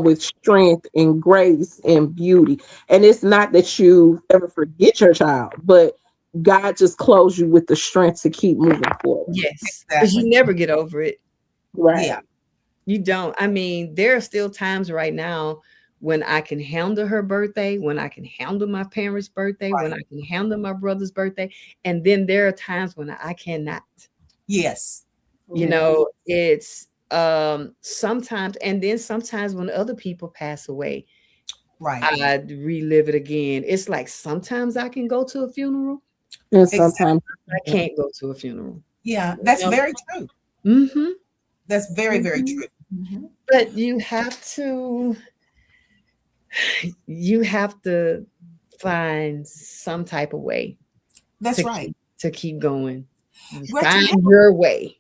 Speaker 3: with strength and grace and beauty. And it's not that you ever forget your child, but God just clothes you with the strength to keep moving forward.
Speaker 4: Yes. Because
Speaker 1: Exactly.
Speaker 4: you never get over it.
Speaker 3: Right.
Speaker 1: Yeah.
Speaker 4: You don't. I mean, there are still times right now when I can handle her birthday, when I can handle my parents' birthday, when I can handle my brother's birthday. And then there are times when I cannot.
Speaker 1: Yes.
Speaker 4: You know, it's sometimes, and then sometimes when other people pass away,
Speaker 1: Right.
Speaker 4: I relive it again. It's like sometimes I can go to a funeral,
Speaker 3: And sometimes
Speaker 4: I can't go to a funeral.
Speaker 1: Yeah, that's
Speaker 4: You know?
Speaker 1: very true.
Speaker 4: Mm-hmm.
Speaker 1: That's very, very true.
Speaker 4: But you have to find some type of way
Speaker 1: That's
Speaker 4: to
Speaker 1: right.
Speaker 4: keep going.
Speaker 1: Gretchen,
Speaker 4: Find your way.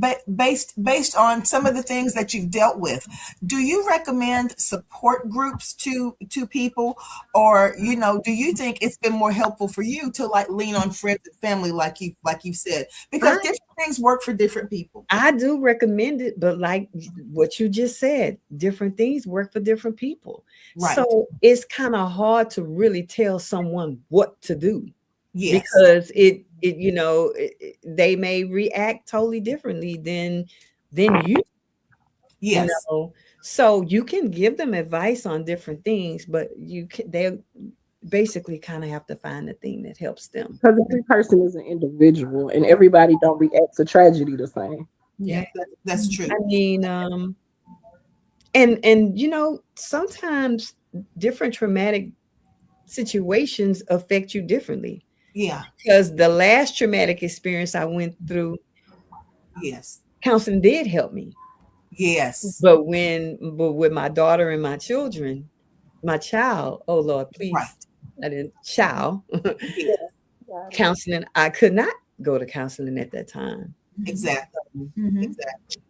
Speaker 1: But based on some of the things that you've dealt with, do you recommend support groups to people, or do you think it's been more helpful for you to like lean on friends and family, like you said, because different things work for different people?
Speaker 4: I do recommend it, but like what you just said, different things work for different people.
Speaker 1: Right.
Speaker 4: So it's kind of hard to really tell someone what to do.
Speaker 1: Yes.
Speaker 4: Because they may react totally differently than you.
Speaker 1: Yes.
Speaker 4: So you can give them advice on different things, but they basically kind of have to find the thing that helps them.
Speaker 3: because every person is an individual and everybody don't react to tragedy the same.
Speaker 4: Yeah,
Speaker 1: that's true.
Speaker 4: I mean, and sometimes different traumatic situations affect you differently.
Speaker 1: Yeah.
Speaker 4: Because the last traumatic experience I went through,
Speaker 1: yes,
Speaker 4: counseling did help me.
Speaker 1: Yes.
Speaker 4: But with my daughter and my child, oh Lord, please,
Speaker 1: Right.
Speaker 4: I didn't child
Speaker 1: Yeah.
Speaker 4: counseling. I could not go to counseling at that time.
Speaker 1: Exactly. Exactly.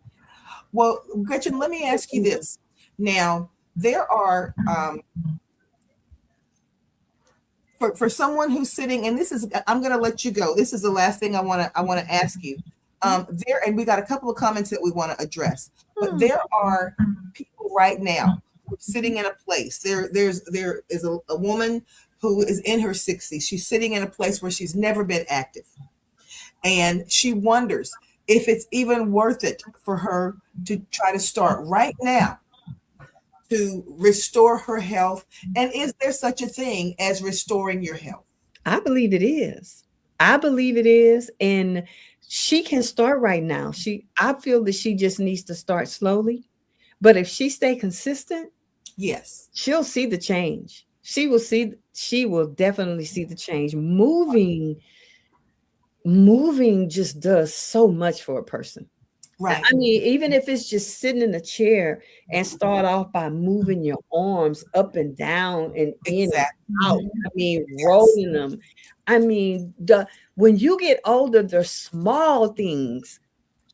Speaker 1: Well, Gretchen, let me ask you this. Now, there are for someone who's sitting, and this is, I'm going to let you go. This is the last thing I want to ask you. There, and we got a couple of comments that we want to address, but there are people right now sitting in a place. There is a woman who is in her 60s. She's sitting in a place where she's never been active, and she wonders if it's even worth it for her to try to start right now to restore her health. And is there such a thing as restoring your health?
Speaker 4: I believe it is. And she can start right now. I feel that she just needs to start slowly. But if she stay consistent,
Speaker 1: yes,
Speaker 4: she'll see the change. She will definitely see the change. Moving just does so much for a person.
Speaker 1: Right.
Speaker 4: I mean, even if it's just sitting in a chair and start off by moving your arms up and down and in and out. I mean, rolling them. I mean, when you get older, the small things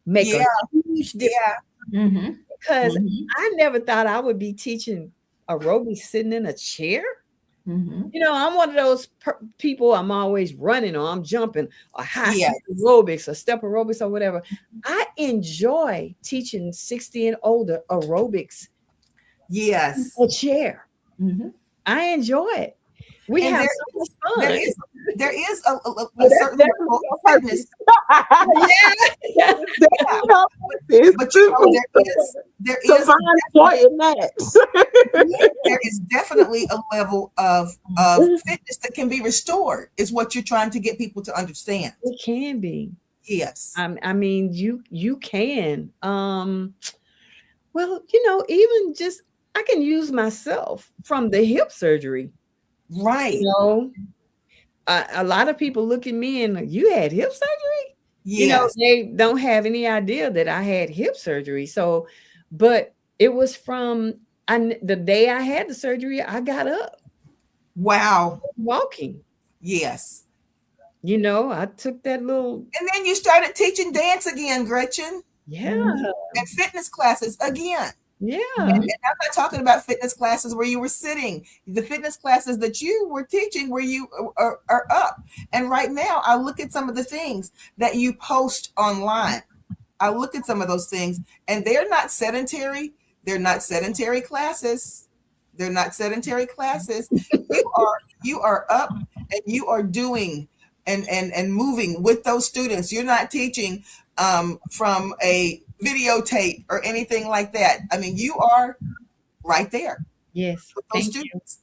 Speaker 4: make a huge difference. Because I never thought I would be teaching aerobics sitting in a chair. I'm one of those people. I'm always running or I'm jumping or high step aerobics or step aerobics or whatever. I enjoy teaching 60 and older aerobics.
Speaker 1: Yes,
Speaker 4: a chair. I enjoy it. We have so much fun.
Speaker 1: There is a certain level of fitness. But there is definitely a level of fitness that can be restored, is what you're trying to get people to understand.
Speaker 4: It can be.
Speaker 1: Yes.
Speaker 4: I mean, you can. Well, even just I can use myself from the hip surgery.
Speaker 1: Right.
Speaker 4: A lot of people look at me and you had hip surgery.
Speaker 1: Yes.
Speaker 4: They don't have any idea that I had hip surgery. So, but it was from the day I had the surgery, I got up.
Speaker 1: Wow.
Speaker 4: Walking.
Speaker 1: Yes.
Speaker 4: I took that little.
Speaker 1: And then you started teaching dance again, Gretchen.
Speaker 4: Yeah.
Speaker 1: And fitness classes again.
Speaker 4: Yeah.
Speaker 1: And I'm not talking about fitness classes where you were sitting. The fitness classes that you were teaching where you are up. And right now, I look at some of the things that you post online. I look at some of those things, and they're not sedentary. They're not sedentary classes. They're not sedentary classes. You are up and you are doing and moving with those students. You're not teaching from a videotape or anything like that. I mean, you are right there
Speaker 4: Yes.
Speaker 1: with those
Speaker 4: Thank you.
Speaker 1: students.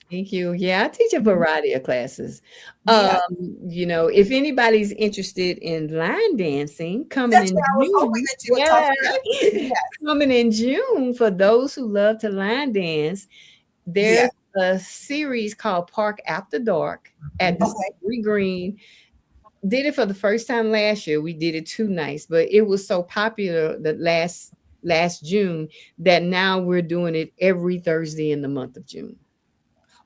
Speaker 4: Thank you. Yeah, I teach a variety of classes.
Speaker 1: Yeah,
Speaker 4: If anybody's interested in line dancing, coming
Speaker 1: that's
Speaker 4: in
Speaker 1: what I was hoping
Speaker 4: June,
Speaker 1: that you would talk about.
Speaker 4: yeah,
Speaker 1: Yes,
Speaker 4: coming in June for those who love to line dance, there's
Speaker 1: yes.
Speaker 4: a series called Park After Dark at the
Speaker 1: Okay.
Speaker 4: Discovery Green. Did it for the first time last year. We did it 2 nights, but it was so popular that last June that now we're doing it every Thursday in the month of June.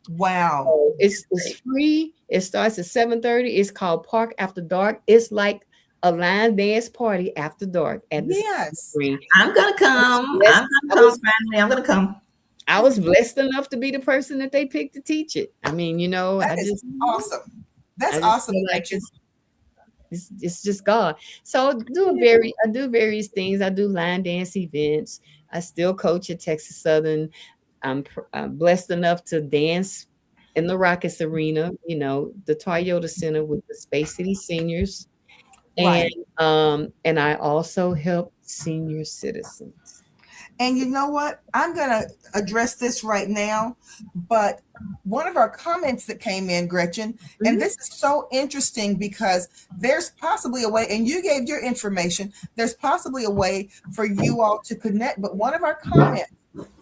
Speaker 1: Wow.
Speaker 4: So it's free. It starts at 7:30. It's called Park After Dark. It's like a line dance party after dark at the
Speaker 1: Yes.
Speaker 4: Green.
Speaker 5: I'm gonna come.
Speaker 4: Yes,
Speaker 5: I'm gonna come, family. I'm gonna come.
Speaker 4: I was blessed enough to be the person that they picked to teach it. I mean,
Speaker 1: That
Speaker 4: I
Speaker 1: is
Speaker 4: just
Speaker 1: awesome. That's
Speaker 4: I just
Speaker 1: awesome.
Speaker 4: feel like
Speaker 1: Gretchen.
Speaker 4: it's just God. So I do various things. I do line dance events. I still coach at Texas Southern. I'm blessed enough to dance in the Rockets Arena, the Toyota Center with the Space City seniors.
Speaker 1: Right.
Speaker 4: And I also help senior citizens.
Speaker 1: And you know what? I'm going to address this right now. But one of our comments that came in, Gretchen, and this is so interesting because there's possibly a way, and you gave your information, there's possibly a way for you all to connect. But one of our comments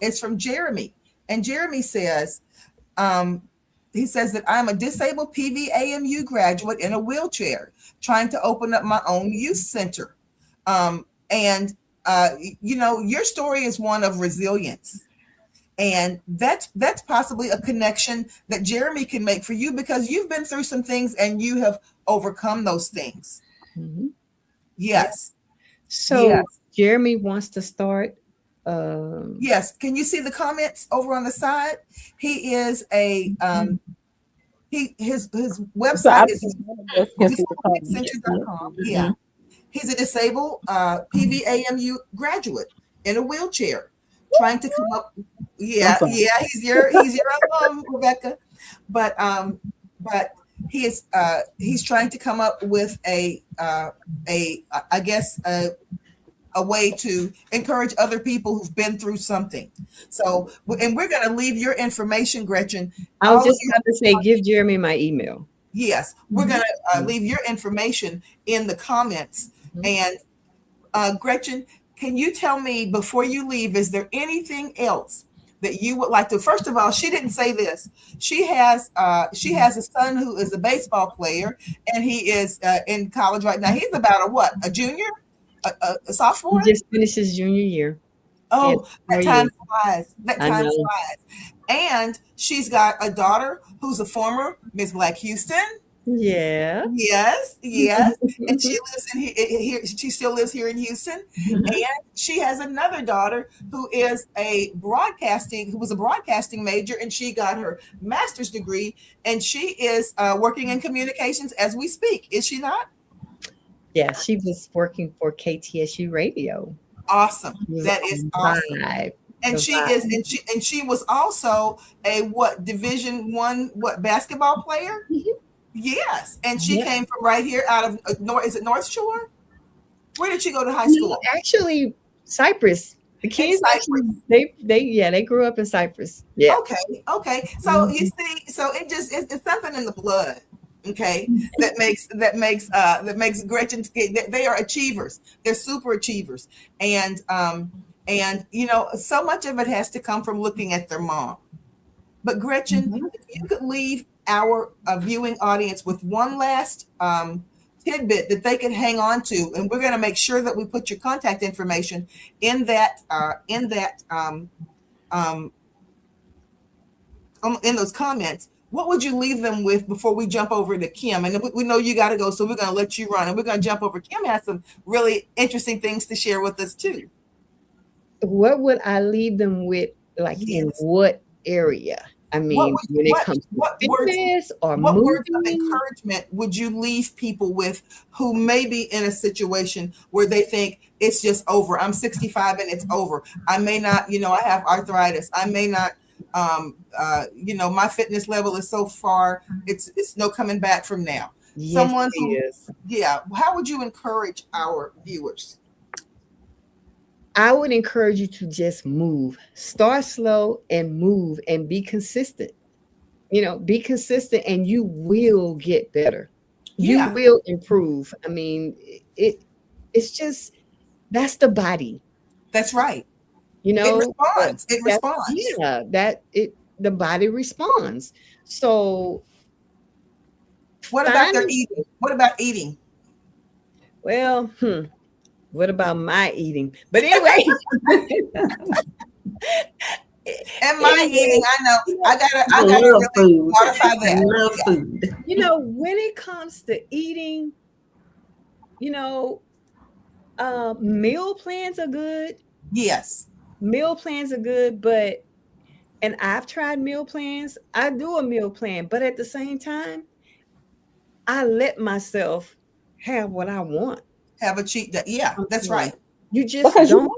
Speaker 1: is from Jeremy. And Jeremy says, he says that I'm a disabled PVAMU graduate in a wheelchair trying to open up my own youth center. Your story is one of resilience. And that's possibly a connection that Jeremy can make for you because you've been through some things and you have overcome those things.
Speaker 4: Mm-hmm.
Speaker 1: Yes.
Speaker 4: So
Speaker 1: yes.
Speaker 4: Jeremy wants to start.
Speaker 1: Yes. Can you see the comments over on the side? He is a his website is center.com. Yeah. He's a disabled PVAMU graduate in a wheelchair trying to come up. Yeah, he's your alum, Rebecca. But he's trying to come up with a way to encourage other people who've been through something. So, and we're going to leave your information, Gretchen.
Speaker 4: I was just about to say, give Jeremy my email.
Speaker 1: Yes, we're going to leave your information in the comments. And Gretchen, can you tell me before you leave, is there anything else that you would like to? First of all, she didn't say this. She has a son who is a baseball player, and he is in college right now. He's about a junior, a sophomore.
Speaker 4: He just finished his junior year.
Speaker 1: Oh, that time flies. That time flies. And she's got a daughter who's a former Miss Black Houston.
Speaker 4: Yeah.
Speaker 1: Yes. And she lives here. She still lives here in Houston. And she has another daughter who was a broadcasting major, and she got her master's degree, and she is working in communications as we speak. Is she not?
Speaker 4: Yeah, she was working for KTSU Radio.
Speaker 1: Awesome. That is awesome. And she was also a Division I basketball player? Mm-hmm. Yes. And she came from right here out of North Shore? Where did she go to high school?
Speaker 4: Actually, Cypress. The kids they grew up in Cypress. Yeah.
Speaker 1: Okay. So you see, so it's something in the blood. Okay, that makes Gretchen. They are achievers. They're super achievers, and so much of it has to come from looking at their mom. But Gretchen, if you could leave our viewing audience with one last tidbit that they can hang on to, and we're going to make sure that we put your contact information in those comments. What would you leave them with before we jump over to Kim? And we know you got to go, so we're going to let you run, and we're going to jump over. Kim has some really interesting things to share with us too.
Speaker 4: What would I leave them with? In what area? I mean, when it comes to fitness or moving? What words of
Speaker 1: encouragement would you leave people with who may be in a situation where they think it's just over? I'm 65 and it's over. I may not, I have arthritis. I may not. My fitness level is so far, it's no coming back from now.
Speaker 4: Yes,
Speaker 1: how would you encourage our viewers?
Speaker 4: I would encourage you to just move. Start slow and move and be consistent. Be consistent and you will get better. You
Speaker 1: Yeah.
Speaker 4: will improve. I mean, it's just that's the body,
Speaker 1: That's right.
Speaker 4: you
Speaker 1: It
Speaker 4: know.
Speaker 1: responds. It
Speaker 4: That-
Speaker 1: responds.
Speaker 4: yeah, the body responds. So
Speaker 1: What about their
Speaker 4: find-
Speaker 1: eating? What about eating?
Speaker 4: well, what about my eating? But anyway,
Speaker 1: And my eating, I know. I gotta
Speaker 5: love
Speaker 1: really
Speaker 5: food.
Speaker 1: modify
Speaker 5: I
Speaker 1: that.
Speaker 5: love
Speaker 1: Yeah.
Speaker 5: food.
Speaker 4: when it comes to eating, meal plans are good.
Speaker 1: Yes.
Speaker 4: Meal plans are good, and I've tried meal plans. I do a meal plan, but at the same time, I let myself have what I want.
Speaker 1: Have a cheat day. Yeah, that's right.
Speaker 4: You just
Speaker 3: Because
Speaker 4: don't.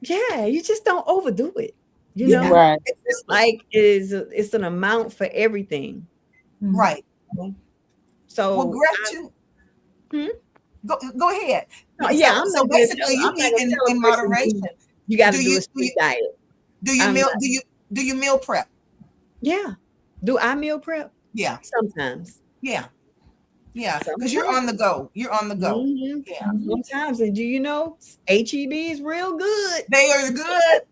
Speaker 3: you
Speaker 4: You just don't overdo it.
Speaker 1: Yeah.
Speaker 3: right.
Speaker 4: It's like it's an amount for everything.
Speaker 1: Right.
Speaker 4: So
Speaker 1: Well, Gretchen, go ahead.
Speaker 4: I'm
Speaker 1: So
Speaker 4: not gonna
Speaker 1: basically,
Speaker 4: tell-
Speaker 1: you
Speaker 4: I'm not
Speaker 1: eat
Speaker 4: gonna
Speaker 1: in
Speaker 4: tell a person
Speaker 1: moderation.
Speaker 4: you got to
Speaker 1: Do
Speaker 4: do
Speaker 1: you-
Speaker 4: a strict diet.
Speaker 1: Do you
Speaker 4: I'm
Speaker 1: meal?
Speaker 4: not.
Speaker 1: Do you meal prep?
Speaker 4: Yeah. Do I meal prep?
Speaker 1: Yeah.
Speaker 4: Sometimes.
Speaker 1: Yeah. Yeah. Because you're on the go. You're on the go.
Speaker 4: Mhm.
Speaker 1: Yeah.
Speaker 4: Sometimes, and do you know HEB is real good?
Speaker 1: They are good.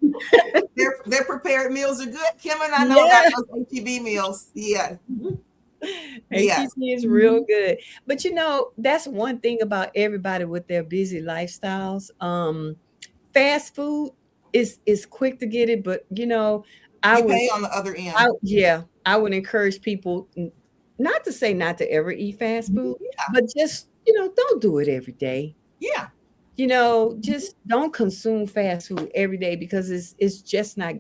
Speaker 1: Their prepared meals are good. Kim and I know about those HEB meals. Yeah. Yes.
Speaker 4: HEB is real good. But that's one thing about everybody with their busy lifestyles. Fast food is quick to get it, but I
Speaker 1: You
Speaker 4: would
Speaker 1: pay on the other end.
Speaker 4: I would encourage people not to say not to ever eat fast food,
Speaker 1: Yeah.
Speaker 4: but just don't do it every day.
Speaker 1: Yeah.
Speaker 4: Just don't consume fast food every day because it's just not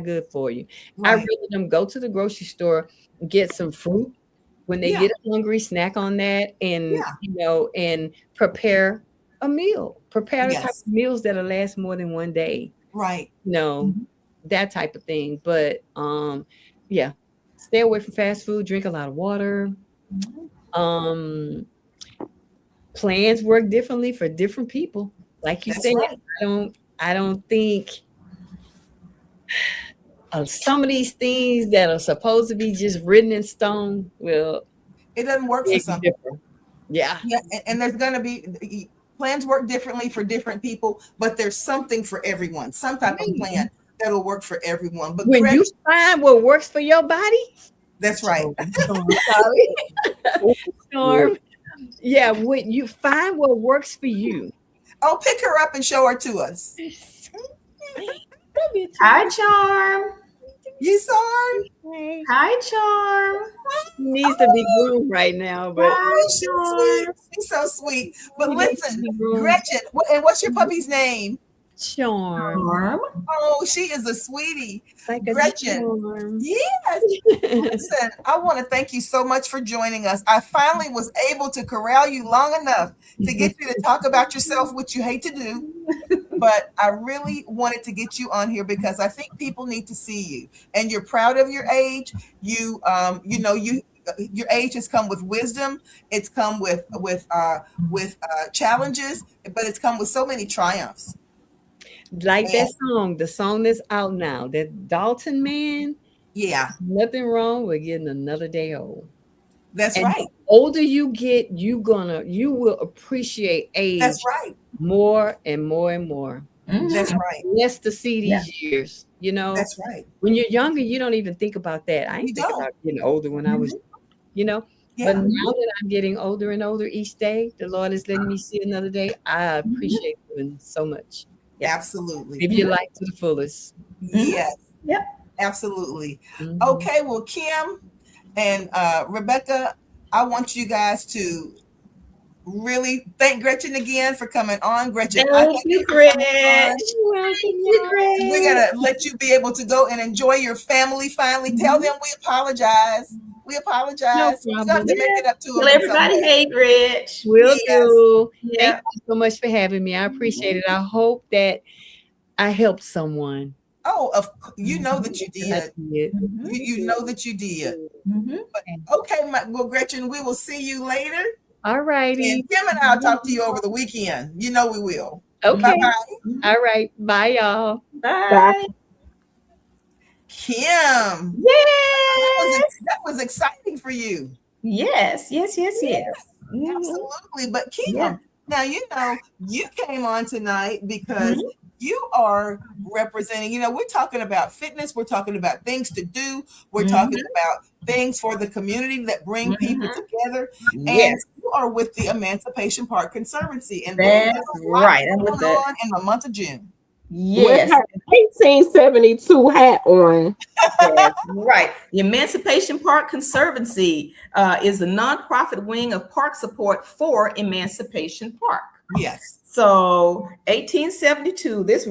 Speaker 4: good for you. I
Speaker 1: Right.
Speaker 4: rather them go to the grocery store, get some fruit when they
Speaker 1: Yeah.
Speaker 4: get hungry, snack on that, and
Speaker 1: Yeah.
Speaker 4: and prepare a meal. Prepare the type
Speaker 1: Yes.
Speaker 4: of meals that'll last more than one day.
Speaker 1: Right.
Speaker 4: That type of thing. But yeah, stay away from fast food. Drink a lot of water. Plans work differently for different people. Like you
Speaker 1: That's
Speaker 4: said,
Speaker 1: right.
Speaker 4: I don't think some of these things that are supposed to be just written in stone will
Speaker 1: It doesn't work for
Speaker 4: make
Speaker 1: some.
Speaker 4: different. Yeah.
Speaker 1: Yeah, and there's going to be plans work differently for different people, but there's something for everyone. Some type of plan that'll work for everyone. But
Speaker 4: When
Speaker 1: Gretchen,
Speaker 4: you find what works for your body,
Speaker 1: that's right.
Speaker 4: Storm. Yeah, when you find what works for you.
Speaker 1: Oh, pick her up and show her to us.
Speaker 5: Hi, Charm.
Speaker 1: You saw her?
Speaker 5: Hi, Charm.
Speaker 4: Needs to be groomed right now, but
Speaker 1: Oh, she's sweet. She's so sweet. But listen, Gretchen, and what's your puppy's name?
Speaker 4: Charm.
Speaker 5: Charm.
Speaker 1: Oh, she is a sweetie.
Speaker 4: Like a
Speaker 1: Gretchen.
Speaker 4: charm.
Speaker 1: Yes. Listen, I want to thank you so much for joining us. I finally was able to corral you long enough to get you to talk about yourself, which you hate to do. But I really wanted to get you on here because I think people need to see you. And you're proud of your age. Your age has come with wisdom. It's come with challenges, but it's come with so many triumphs.
Speaker 4: Like that song, the song that's out now, that Dalton man.
Speaker 1: Yeah,
Speaker 4: Nothing wrong with getting another day old.
Speaker 1: that's
Speaker 4: And
Speaker 1: right.
Speaker 4: the older you get, you will appreciate age
Speaker 1: That's right.
Speaker 4: more and more and more.
Speaker 1: That's right.
Speaker 4: Less to see these years.
Speaker 1: That's right.
Speaker 4: When you're younger, you don't even think about that. I
Speaker 1: You
Speaker 4: ain't think
Speaker 1: don't.
Speaker 4: about getting older when I was,
Speaker 1: Yeah.
Speaker 4: But now that I'm getting older and older each day, the Lord is letting me see another day. I appreciate it so much. Yeah.
Speaker 1: Absolutely.
Speaker 4: Live your life to the fullest.
Speaker 1: Yes.
Speaker 5: Yep.
Speaker 1: Absolutely.
Speaker 4: Mhm.
Speaker 1: Okay. Well, Kim and Rebecca, I want you guys to really thank Gretchen again for coming on. Gretchen, I
Speaker 5: Thank
Speaker 1: thank
Speaker 5: you,
Speaker 1: you for coming
Speaker 5: Gretch.
Speaker 1: on. We're gonna let you be able to go and enjoy your family. Finally, tell them we apologize. We apologize.
Speaker 4: No
Speaker 1: We got to make it up to them.
Speaker 5: Tell everybody, hey, Gretch.
Speaker 4: Will
Speaker 1: Yes.
Speaker 4: do.
Speaker 5: Yeah.
Speaker 4: Thank you so much for having me. I appreciate it. I hope that I helped someone.
Speaker 1: Oh, you know that you did.
Speaker 4: I did.
Speaker 1: You know that you did.
Speaker 5: Mhm.
Speaker 1: Okay, well, Gretchen, we will see you later.
Speaker 4: All righty.
Speaker 1: And Kim and I'll talk to you over the weekend. You know we will.
Speaker 4: Okay.
Speaker 1: Bye-bye.
Speaker 4: All right. Bye, y'all.
Speaker 5: Bye.
Speaker 1: Kim,
Speaker 5: Yes.
Speaker 1: that was exciting for you.
Speaker 5: Yes. Mhm.
Speaker 1: Absolutely. But Kim,
Speaker 5: Yeah.
Speaker 1: now you came on tonight because
Speaker 5: Mhm.
Speaker 1: you are representing, we're talking about fitness, we're talking about things to do, we're talking
Speaker 5: Mhm.
Speaker 1: about things for the community that bring people
Speaker 5: Mhm.
Speaker 1: together. And
Speaker 5: Yes,
Speaker 1: you are with the Emancipation Park Conservancy. And there's
Speaker 5: that's
Speaker 1: a lot
Speaker 5: right. I'm with
Speaker 1: going
Speaker 5: the
Speaker 1: on in the month of June.
Speaker 3: With
Speaker 5: yes.
Speaker 3: her 1872 hat on.
Speaker 5: That's right. The Emancipation Park Conservancy is the nonprofit wing of park support for Emancipation Park.
Speaker 1: Yes.
Speaker 5: So 1872, this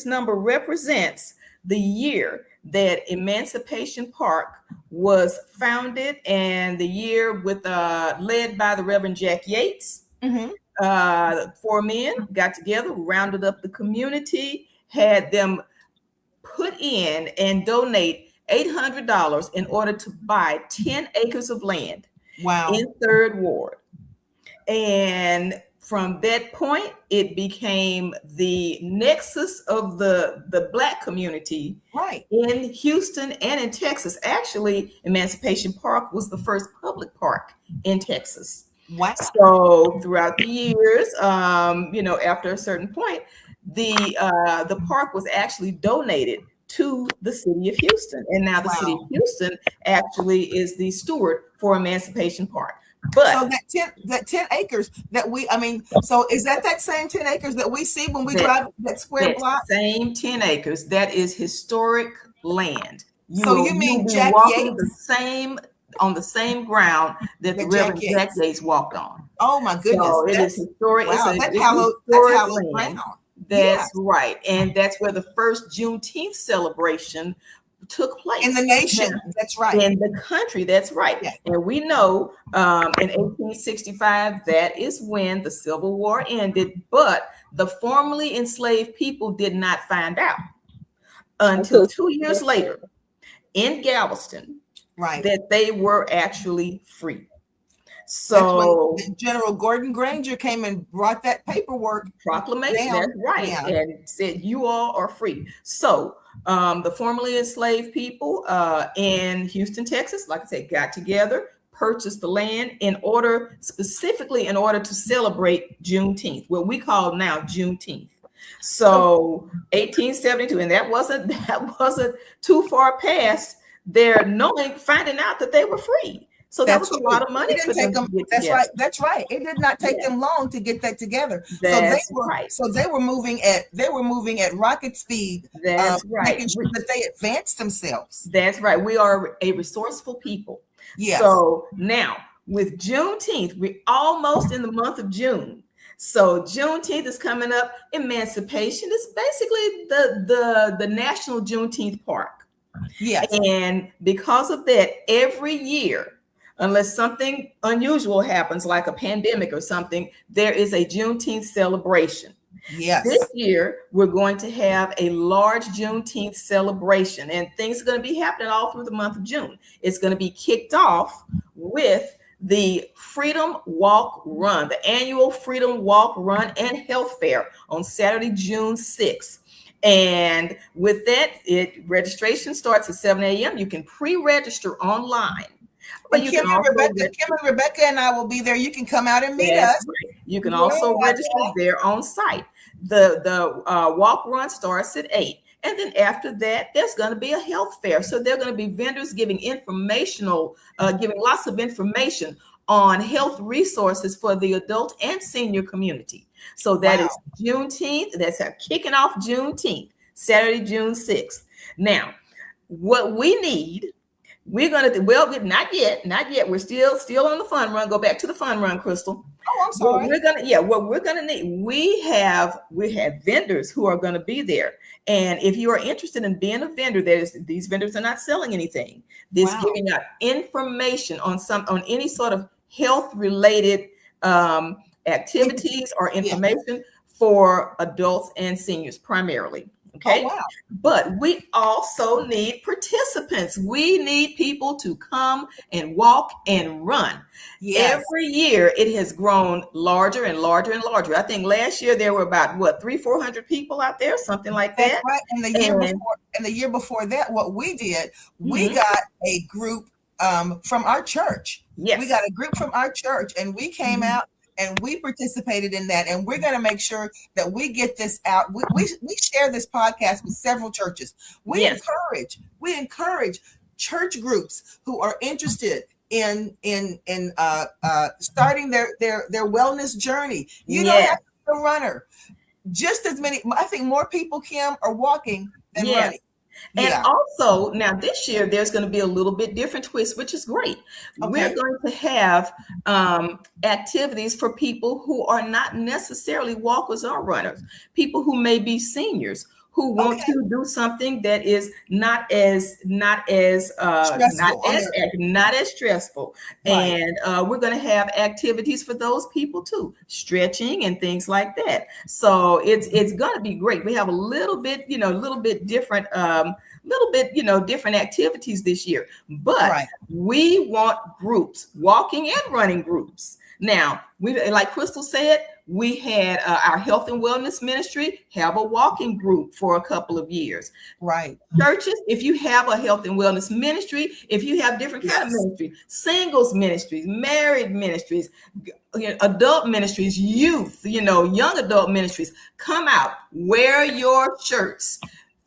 Speaker 5: number represents the year that Emancipation Park was founded, and the year with led by the Reverend Jack Yates.
Speaker 1: Mm-hmm.
Speaker 5: 4 men got together, rounded up the community, had them put in and donate $800 in order to buy 10 acres of land
Speaker 1: Wow.
Speaker 5: in 3rd Ward. And from that point, it became the nexus of the Black community
Speaker 1: Right.
Speaker 5: in Houston and in Texas. Actually, Emancipation Park was the first public park in Texas.
Speaker 1: Wow.
Speaker 5: So throughout the years, after a certain point, the park was actually donated to the city of Houston, and now the city of Houston actually is the steward for Emancipation Park. But
Speaker 1: so that 10 acres so is that same 10 acres that we see when we drive that square block?
Speaker 5: Same 10 acres, that is historic land.
Speaker 1: You mean Jack Yates?
Speaker 5: On the same ground that the Reverend Jack Yates walked on.
Speaker 1: Oh my goodness.
Speaker 5: So it is historic.
Speaker 1: Wow,
Speaker 5: that's
Speaker 1: hallowed
Speaker 5: land.
Speaker 1: ground.
Speaker 5: That's right. And that's where the first Juneteenth celebration took place.
Speaker 1: In the nation. That's right.
Speaker 5: In the country. That's right. Yes. And we know in 1865, that is when the Civil War ended, but the formerly enslaved people did not find out until 2 years later in Galveston,
Speaker 1: right,
Speaker 5: that they were actually free. So
Speaker 1: General Gordon Granger came and brought that paperwork
Speaker 5: proclamation. That's right. Yeah. And said, you all are free. So the formerly enslaved people in Houston, Texas, like I said, got together, purchased the land specifically in order to celebrate Juneteenth, what we call now Juneteenth. So 1872, and that wasn't too far past their finding out that they were free. So that was a lot of money for them to get together.
Speaker 1: That's right. It did not take them long to get that together. So they were moving at rocket speed.
Speaker 5: That's right.
Speaker 1: Making sure that they advanced themselves.
Speaker 5: That's right. We are a resourceful people.
Speaker 1: Yes.
Speaker 5: So now with Juneteenth, we're almost in the month of June. So Juneteenth is coming up. Emancipation is basically the National Juneteenth Park.
Speaker 1: Yes.
Speaker 5: And because of that, every year, unless something unusual happens, like a pandemic or something, there is a Juneteenth celebration.
Speaker 1: Yes.
Speaker 5: This year, we're going to have a large Juneteenth celebration, and things are going to be happening all through the month of June. It's going to be kicked off with the Freedom Walk Run, the annual Freedom Walk Run and Health Fair on Saturday, June 6th. And with that, registration starts at 7 a.m. You can pre-register online.
Speaker 1: But Kim and Rebecca and I will be there. You can come out and meet us.
Speaker 5: Right. You can also register there on site. The walk run starts at 8. And then after that, there's going to be a health fair. So there are going to be vendors giving lots of information on health resources for the adult and senior community. So that is Juneteenth. That's kicking off Juneteenth, Saturday, June 6th. Now, what we need, we're going to do, not yet. We're still on the fun run. Go back to the fun run, Crystal.
Speaker 1: Oh, I'm sorry.
Speaker 5: What we're going to need, we have vendors who are going to be there. And if you are interested in being a vendor, these vendors are not selling anything. This giving out information on any sort of health related activities or information for adults and seniors primarily. Okay.
Speaker 1: Oh, wow.
Speaker 5: But we also need participants. We need people to come and walk and run.
Speaker 1: Yes.
Speaker 5: Every year it has grown larger and larger and larger. I think last year there were about 300-400 people out there, something like
Speaker 1: That's
Speaker 5: that.
Speaker 1: right. And the year before that, what we did, we got a group from our church.
Speaker 5: Yes.
Speaker 1: We got a group from our church, and we came out and we participated in that. And we're going to make sure that we get this out. We share this podcast with several churches. We encourage church groups who are interested in starting their wellness journey. You don't have to be a runner. Just as many, I think more people, Kim, are walking than running.
Speaker 5: And also, now this year, there's going to be a little bit different twist, which is great.
Speaker 1: Okay.
Speaker 5: We're going to have activities for people who are not necessarily walkers or runners, people who may be seniors who want to do something that is not as stressful.
Speaker 1: Right.
Speaker 5: And we're going to have activities for those people too, stretching and things like that. So it's going to be great. We have a little bit different different activities this year, but we want groups, walking and running groups. Now, we, like Crystal said, we had our health and wellness ministry have a walking group for a couple of years.
Speaker 1: Right.
Speaker 5: Churches, if you have a health and wellness ministry, if you have different kind of ministry, singles ministries, married ministries, adult ministries, youth, young adult ministries, come out, wear your shirts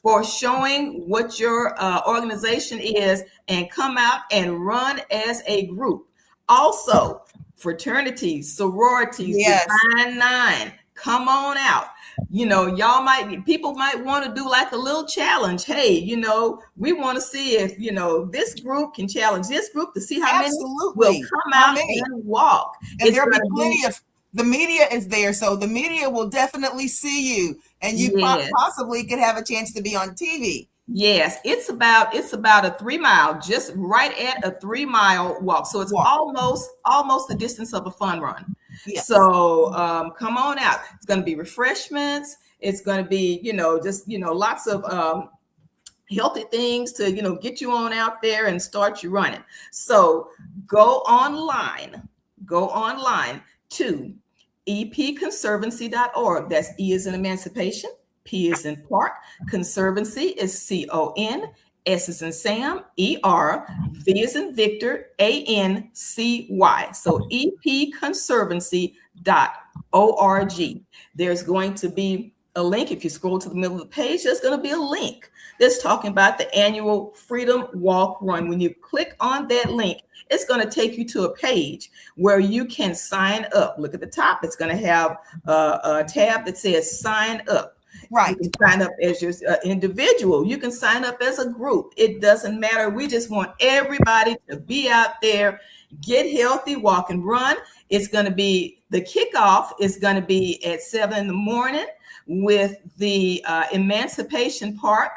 Speaker 5: for showing what your organization is, and come out and run as a group. Also, fraternities, sororities, Divine Nine, come on out. People might want to do like a little challenge. Hey, we want to see if, this group can challenge this group to see how many will come out and walk.
Speaker 1: And there'll be plenty of, the media is there, so the media will definitely see you, and you possibly could have a chance to be on TV.
Speaker 5: Yes, it's about a 3 mile, just right at a 3 mile walk. So it's almost the distance of a fun run. Yes. So come on out. It's going to be refreshments. It's going to be, lots of healthy things to, get you on out there and start you running. So go online to epconservancy.org. That's E as in emancipation, P is in Park, Conservancy is C-O-N, S is in Sam, E-R, V is in Victor, A-N-C-Y. So epconservancy.org. There's going to be a link. If you scroll to the middle of the page, there's going to be a link that's talking about the annual Freedom Walk Run. When you click on that link, it's going to take you to a page where you can sign up. Look at the top. It's going to have a tab that says sign up. Right. You can sign up as your individual. You can sign up as a group. It doesn't matter. We just want everybody to be out there, get healthy, walk and run. It's going to be, the kickoff is going to be at 7 in the morning with the Emancipation Park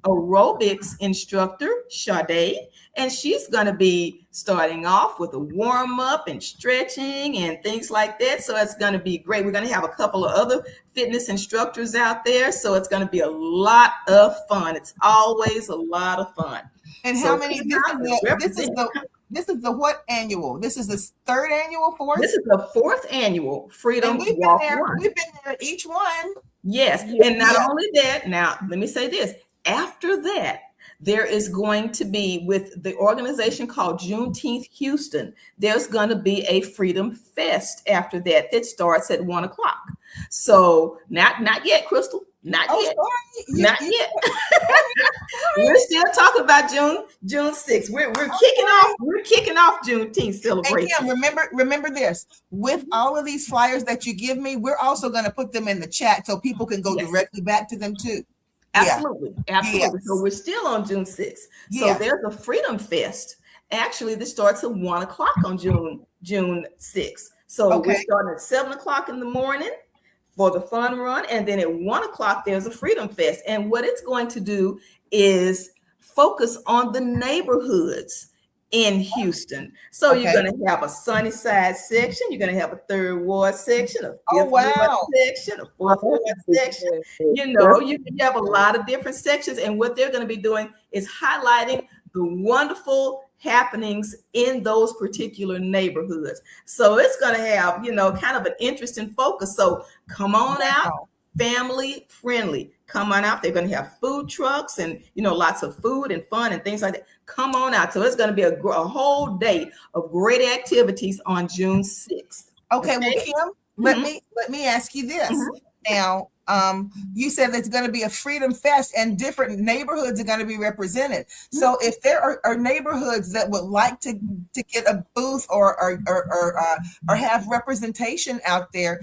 Speaker 5: aerobics instructor, Sade. And she's going to be starting off with a warm up and stretching and things like that. So it's going to be great. We're going to have a couple of other fitness instructors out there. So it's going to be a lot of fun. It's always a lot of fun.
Speaker 1: And so how many, this is the what annual? This is the third annual, fourth?
Speaker 5: This is the fourth annual Freedom Walk Run.
Speaker 1: We've been there at each one.
Speaker 5: Yes. And not only that, now let me say this. After that, there is going to be, with the organization called Juneteenth Houston, there's going to be a Freedom Fest after that starts at 1 o'clock. So not yet, Crystal. Not yet. Not yet. We're still talking about June 6th. We're kicking off Juneteenth celebration.
Speaker 1: And Kim, remember this. With all of these flyers that you give me, we're also going to put them in the chat so people can go directly back to them too.
Speaker 5: Absolutely. Yes. So we're still on June 6th. So there's a Freedom Fest. Actually, this starts at 1 o'clock on June 6th. So we're starting at 7 o'clock in the morning for the fun run. And then at 1 o'clock, there's a Freedom Fest. And what it's going to do is focus on the neighborhoods in Houston. So
Speaker 1: Okay.
Speaker 5: you're going to have a Sunnyside section, you're going to have a Third Ward section, a
Speaker 1: Oh,
Speaker 5: Fifth Ward
Speaker 1: wow.
Speaker 5: section, a Fourth Ward section. You know, you have a lot of different sections, and what they're going to be doing is highlighting the wonderful happenings in those particular neighborhoods. So it's going to have, you know, kind of an interesting focus. So come on out,
Speaker 1: Wow.
Speaker 5: family friendly. Come on out. They're going to have food trucks and, you know, lots of food and fun and things like that. Come on out. So it's going to be a whole day of great activities on June 6th.
Speaker 1: Okay, well, Kim, let me ask you this.
Speaker 5: Mhm.
Speaker 1: Now, you said there's going to be a Freedom Fest and different neighborhoods are going to be represented. So if there are neighborhoods that would like to get a booth or have representation out there,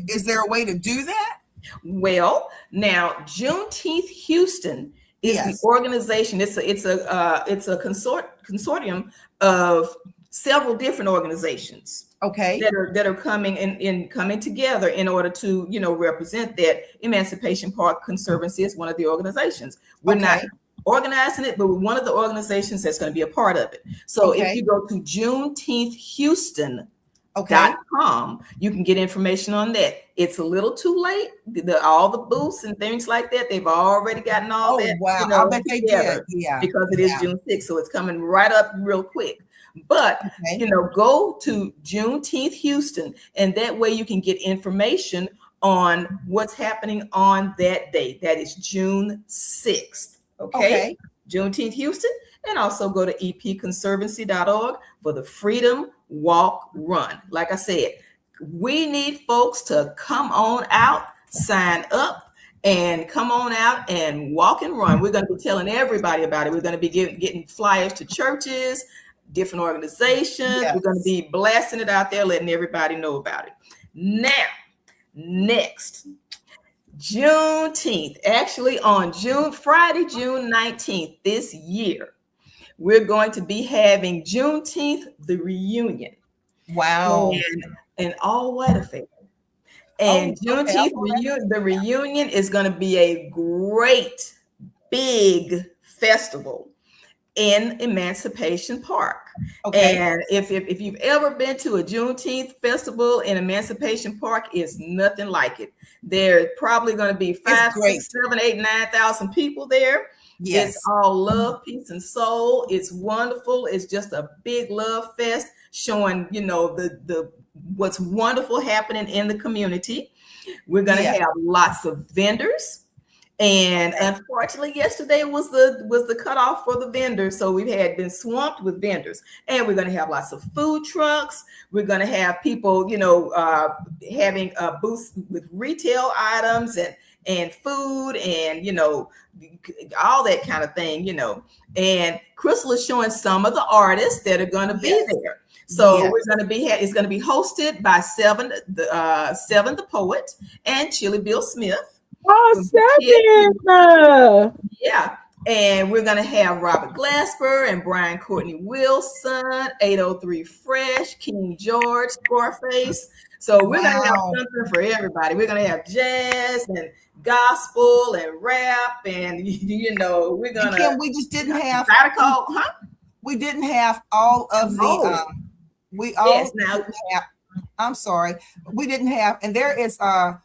Speaker 1: is there a way to do that?
Speaker 5: Well, now Juneteenth Houston is
Speaker 1: Yes.
Speaker 5: the organization. It's a consortium of several different organizations
Speaker 1: Okay.
Speaker 5: that are coming together in order to, you know, represent that. Emancipation Park Conservancy is one of the organizations. We're not
Speaker 1: Okay.
Speaker 5: organizing it, but we're one of the organizations that's going to be a part of it. So if
Speaker 1: Okay.
Speaker 5: you go to JuneteenthHouston.com,
Speaker 1: Okay.
Speaker 5: you can get information on that. It's a little too late. All the booths and things like that, they've already gotten all
Speaker 1: Oh,
Speaker 5: that.
Speaker 1: wow.
Speaker 5: You know,
Speaker 1: I bet they did.
Speaker 5: together
Speaker 1: Yeah.
Speaker 5: because it is
Speaker 1: Yeah.
Speaker 5: June 6th, so it's coming right up real quick. But
Speaker 1: Okay.
Speaker 5: you know, go to Juneteenth Houston, and that way you can get information on what's happening on that day. That is June 6th.
Speaker 1: Okay.
Speaker 5: Juneteenth Houston, and also go to epconservancy.org for the Freedom Walk Run. Like I said, we need folks to come on out, sign up, and come on out and walk and run. We're going to be telling everybody about it. We're going to be getting flyers to churches, different organizations.
Speaker 1: Yes.
Speaker 5: We're going to be blasting it out there, letting everybody know about it. Now, next, Juneteenth, actually on Friday, June 19th this year, we're going to be having Juneteenth, the reunion.
Speaker 1: Wow.
Speaker 5: An all-white affair. And Juneteenth, the reunion is going to be a great, big festival in Emancipation Park.
Speaker 1: Okay.
Speaker 5: And if you've ever been to a Juneteenth festival in Emancipation Park, it's nothing like it. There's probably going to be 5, 6, 7, 8, 9,000 people there.
Speaker 1: Yes.
Speaker 5: It's all love, peace, and soul. It's wonderful. It's just a big love fest showing, you know, the what's wonderful happening in the community. We're going to have lots of vendors. And unfortunately, yesterday was the cutoff for the vendors. So we've been swamped with vendors. And we're going to have lots of food trucks. We're going to have people, you know, having booths with retail items and food and, you know, all that kind of thing, you know. And Crystal is showing some of the artists that are going to be there. So we're going to be it's going to be hosted by Seven the Poet and Chili Bill Smith.
Speaker 3: Oh, Seven!
Speaker 5: Yeah. And we're going to have Robert Glasper and Brian Courtney Wilson, 803 Fresh, King George, Scarface. So we're going to have something for everybody. We're going to have jazz and gospel and rap, and you know, we're going to.
Speaker 1: Kim, we just didn't have. We didn't have all of the. I'm sorry, we didn't have, and there is a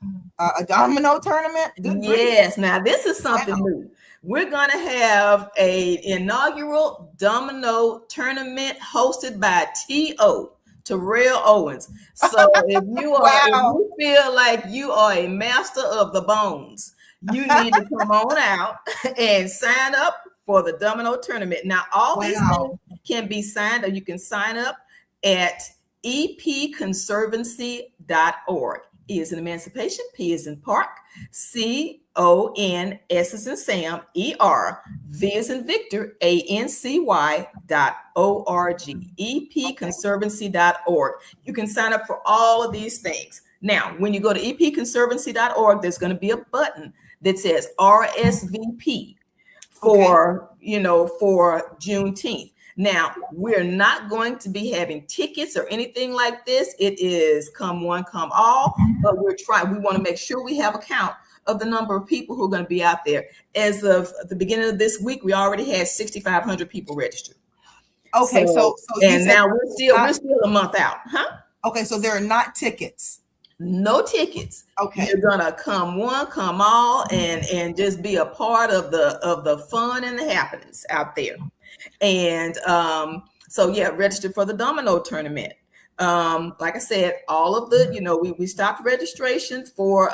Speaker 1: domino tournament.
Speaker 5: Yes, now this is something new. We're going to have an inaugural domino tournament hosted by T.O. Terrell Owens. So if you if you feel like you are a master of the bones, you need to come on out and sign up for the domino tournament. Now, all these things can be signed, or you can sign up at epconservancy.org. E is in Emancipation, P is in Park, CON, S is in Sam, ER, V is in Victor, ANCY.org, epconservancy.org. You can sign up for all of these things. Now, when you go to epconservancy.org, there's going to be a button that says RSVP for, you know, for Juneteenth. Now, we're not going to be having tickets or anything like this. It is come one, come all, but we want to make sure we have a count of the number of people who are going to be out there. As of the beginning of this week, we already had 6,500 people registered.
Speaker 1: Okay, so you
Speaker 5: and
Speaker 1: said
Speaker 5: now we're still a month out, huh?
Speaker 1: okay, so there are not tickets.
Speaker 5: No tickets.
Speaker 1: Okay.
Speaker 5: You're gonna come one, come all, and just be a part of the fun and the happenings out there. And so yeah, register for the domino tournament. Like I said, all of the, we stopped registration for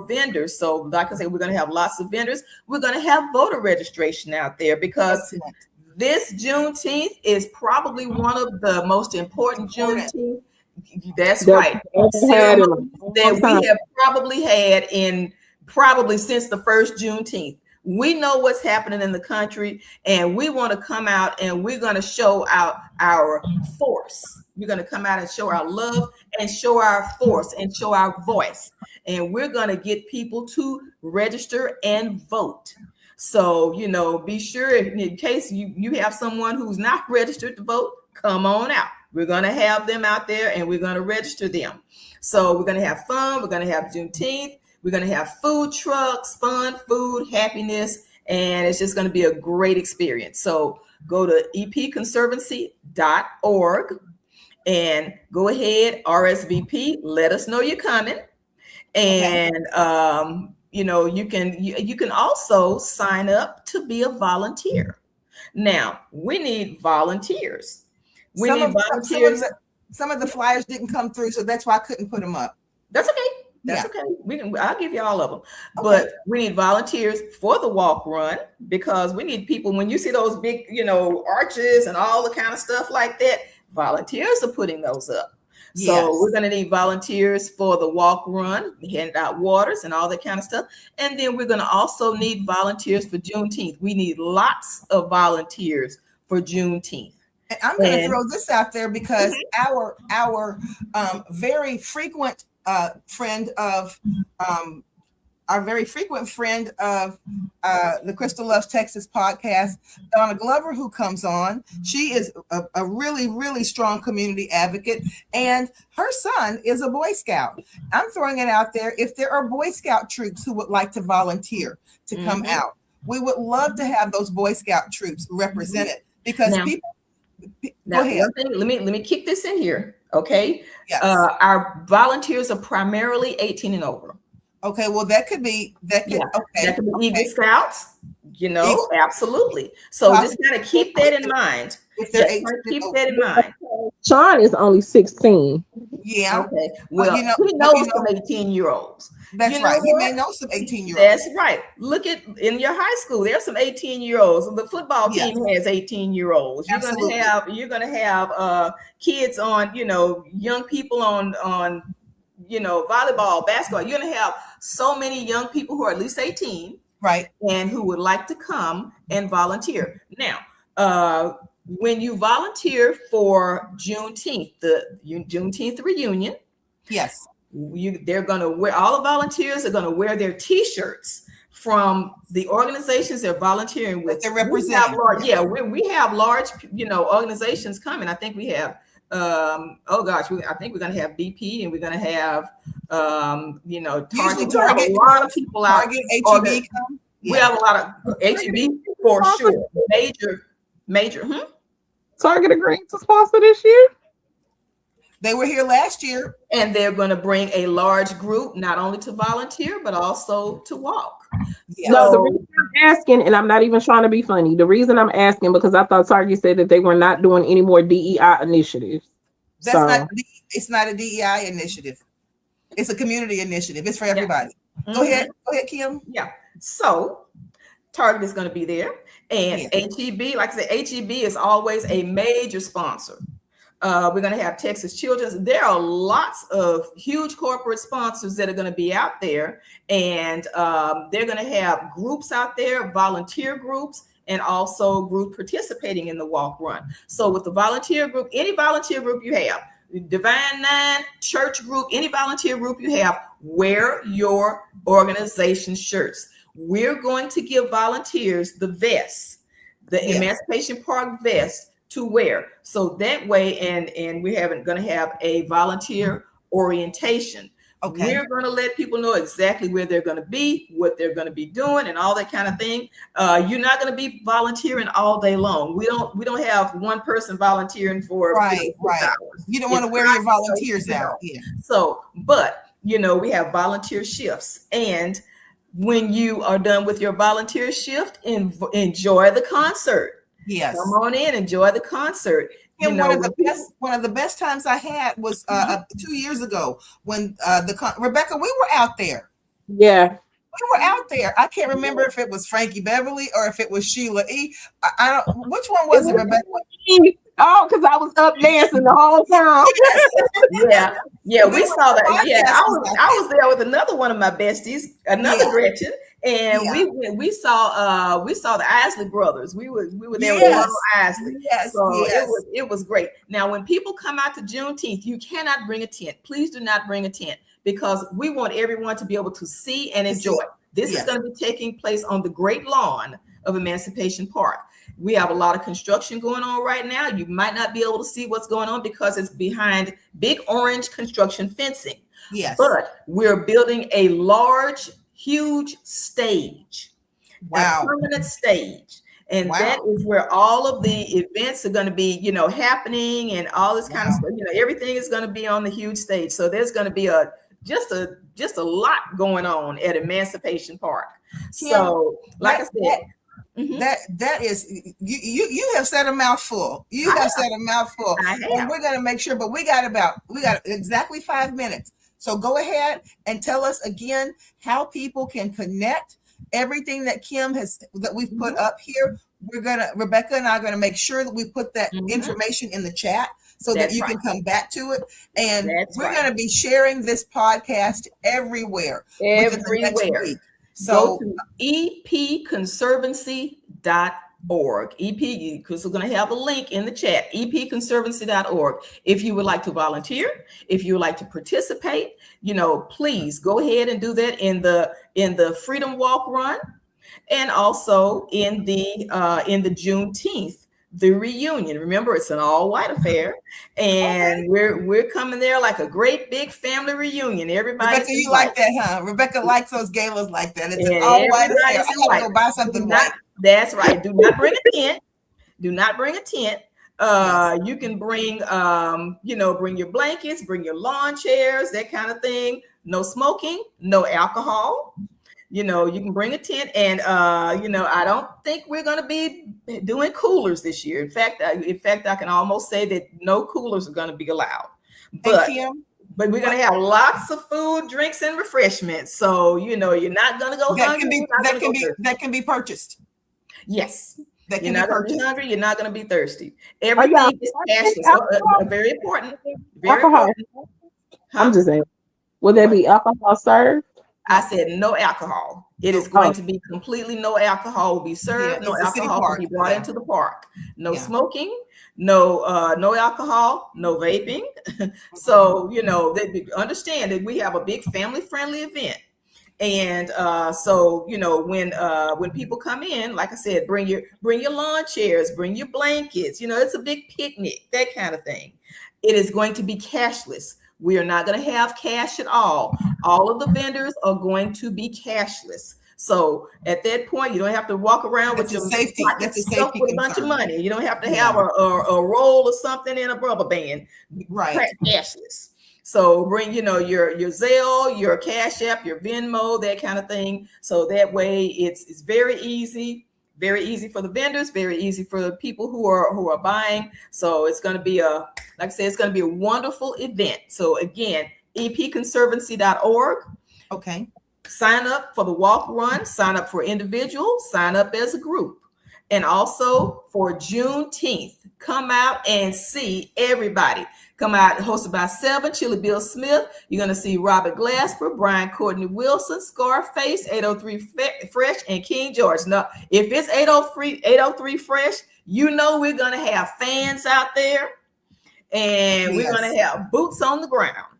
Speaker 5: vendors. So like I said, we're gonna have lots of vendors. We're gonna have voter registration out there because
Speaker 1: Excellent.
Speaker 5: this Juneteenth is probably one of the most important Juneteenth. That's right. Ceremonies that we have probably had since the first Juneteenth. We know what's happening in the country, and we want to come out and we're going to show out our force. We're going to come out and show our love and show our force and show our voice. And we're going to get people to register and vote. So, be sure in case you have someone who's not registered to vote, come on out. We're going to have them out there and we're going to register them. So we're going to have fun. We're going to have Juneteenth. We're going to have food trucks, fun, food, happiness, and it's just going to be a great experience. So go to epconservancy.org and go ahead, RSVP. Let us know you're coming. And, you can also sign up to be a volunteer. Now, we need volunteers. Some of
Speaker 1: the flyers didn't come through, so that's why I couldn't put them up.
Speaker 5: That's okay. Okay. I'll give you all of them. Okay. But we need volunteers for the walk run because we need people. When you see those big, arches and all the kind of stuff like that, volunteers are putting those up. Yes. So we're going to need volunteers for the walk run, hand out waters and all that kind of stuff. And then we're going to also need volunteers for Juneteenth. We need lots of volunteers for Juneteenth.
Speaker 1: And I'm going to throw this out there because our very frequent friend of the Crystal Loves Texas podcast, Donna Glover, who comes on. She is a really, really strong community advocate, and her son is a Boy Scout. I'm throwing it out there. If there are Boy Scout troops who would like to volunteer to come out, we would love to have those Boy Scout troops represented because people.
Speaker 5: Now, one thing, let me kick this in here, okay? Yes. Our volunteers are primarily 18 and over.
Speaker 1: Okay, well, that could be Eagle
Speaker 5: Scouts, absolutely. So just gotta keep that in mind.
Speaker 1: If they're 18,
Speaker 5: keep that in mind.
Speaker 3: Sean is only 16.
Speaker 1: Yeah.
Speaker 5: Okay. Well, he knows some 18-year-olds.
Speaker 1: That's right. He may know some 18-year-olds.
Speaker 5: That's right. Look at in your high school, there's some 18-year-olds. The football team has 18-year-olds. You're gonna have kids on, young people on volleyball, basketball. You're gonna have so many young people who are at least 18,
Speaker 1: right,
Speaker 5: and who would like to come and volunteer. Now, when you volunteer for Juneteenth, the Juneteenth reunion,
Speaker 1: yes,
Speaker 5: they're going to wear, all the volunteers are going to wear their T-shirts from the organizations they're volunteering with.
Speaker 1: They're representing.
Speaker 5: We have large, organizations coming. I think we have, I think we're going to have BP, and we're going to have, Target. We have a lot of people out.
Speaker 1: Target, HEB come.
Speaker 5: We have a lot of HEB for sure. Major.
Speaker 3: Target agreed to sponsor this year.
Speaker 1: They were here last year.
Speaker 5: And they're going to bring a large group, not only to volunteer, but also to walk.
Speaker 1: Yeah.
Speaker 3: No, the reason I'm asking, and I'm not even trying to be funny, the reason I'm asking because I thought Target said that they were not doing any more DEI initiatives.
Speaker 1: It's not a DEI initiative. It's a community initiative. It's for everybody. Yeah. Go ahead, Kim.
Speaker 5: Yeah. So Target is going to be there. And HEB, like I said, HEB is always a major sponsor. We're going to have Texas Children's. There are lots of huge corporate sponsors that are going to be out there. And they're going to have groups out there, volunteer groups, and also group participating in the walk run. So with the volunteer group, any volunteer group you have, Divine Nine, church group, any volunteer group you have, wear your organization shirts. We're going to give volunteers the vests, the Emancipation Park vest to wear. So that way, and we're going to have a volunteer orientation.
Speaker 1: Okay.
Speaker 5: We're going to let people know exactly where they're going to be, what they're going to be doing, and all that kind of thing. You're not going to be volunteering all day long. We don't have one person volunteering for
Speaker 1: Right.
Speaker 5: 6 hours.
Speaker 1: You don't want to wear your volunteers out. Yeah.
Speaker 5: So, but we have volunteer shifts, and when you are done with your volunteer shift, enjoy the concert.
Speaker 1: Yes.
Speaker 5: Come on in, enjoy the concert.
Speaker 1: And one of the best times I had was 2 years ago when Rebecca, we were out there.
Speaker 3: Yeah.
Speaker 1: We were out there. I can't remember if it was Frankie Beverly or if it was Sheila E. I don't. Which one was it, Rebecca?
Speaker 3: Oh, because I was up dancing the whole time.
Speaker 5: Yeah, we saw that. Yeah, I was there with another one of my besties, another Gretchen, and we saw the Isley brothers. We were there with Ronald Isley.
Speaker 1: Yes,
Speaker 5: so it was great. Now, when people come out to Juneteenth, you cannot bring a tent. Please do not bring a tent, because we want everyone to be able to see and enjoy. This is going to be taking place on the great lawn of Emancipation Park. We have a lot of construction going on right now. You might not be able to see what's going on because it's behind big orange construction fencing.
Speaker 1: Yes.
Speaker 5: But we're building a large, huge stage.
Speaker 1: Wow.
Speaker 5: A permanent stage. And that is where all of the events are going to be, happening, and all this kind of stuff. Everything is going to be on the huge stage. So there's going to be just a lot going on at Emancipation Park. So, like I said,
Speaker 1: that is you have said a mouthful. You have said a mouthful. And we're going to make sure, but we got exactly 5 minutes. So go ahead and tell us again how people can connect. Everything that we've put up here, Rebecca and I are gonna make sure that we put that information in the chat so that you can come back to it. And we're gonna be sharing this podcast everywhere.
Speaker 5: So go to epconservancy.org. Because we're going to have a link in the chat, epconservancy.org. If you would like to volunteer, if you would like to participate, please go ahead and do that in the Freedom Walk Run, and also in the Juneteenth, the reunion. Remember, it's an all-white affair, and we're coming there like a great big family reunion. Everybody,
Speaker 1: Rebecca, you like that, huh? Rebecca likes those galas like that. It's an all-white affair. I gotta go buy something white.
Speaker 5: That's right. Do not bring a tent. Do not bring a tent. You can bring, bring your blankets, bring your lawn chairs, that kind of thing. No smoking, no alcohol. You can bring a tent, and I don't think we're going to be doing coolers this year. In fact, I can almost say that no coolers are going to be allowed. But we're going to have lots of food, drinks, and refreshments. So you're not going to go hungry.
Speaker 1: That can be purchased.
Speaker 5: Yes.
Speaker 1: You're not going to be
Speaker 5: hungry. You're not going to be thirsty. Everything is cashless. Very important.
Speaker 3: Alcohol. I'm just saying. Will there be alcohol served?
Speaker 5: I said no alcohol. It is going to be completely no alcohol will be served. No alcohol will be brought into the park. No smoking. No alcohol. No vaping. So they understand that we have a big family-friendly event. And so when people come in, like I said, bring your lawn chairs, bring your blankets. It's a big picnic, that kind of thing. It is going to be cashless. We are not going to have cash at all. All of the vendors are going to be cashless. So at that point, you don't have to walk around with your safety. That's stuff with a bunch of money. You don't have to have a roll or something in a rubber band.
Speaker 1: Right.
Speaker 5: Cashless. So bring, your Zelle, your Cash App, your Venmo, that kind of thing. So that way it's very easy for the vendors, very easy for the people who are buying. So it's going to be it's going to be a wonderful event. So again, epconservancy.org.
Speaker 1: Okay.
Speaker 5: Sign up for the walk run, sign up for individuals, sign up as a group. And also for Juneteenth, come out and see everybody. Come out, hosted by 7, Chili Bill Smith. You're going to see Robert Glasper, Brian Courtney Wilson, Scarface, 803 Fresh, and King George. Now, if it's 803 Fresh, we're going to have fans out there, and we're going to have boots on the ground.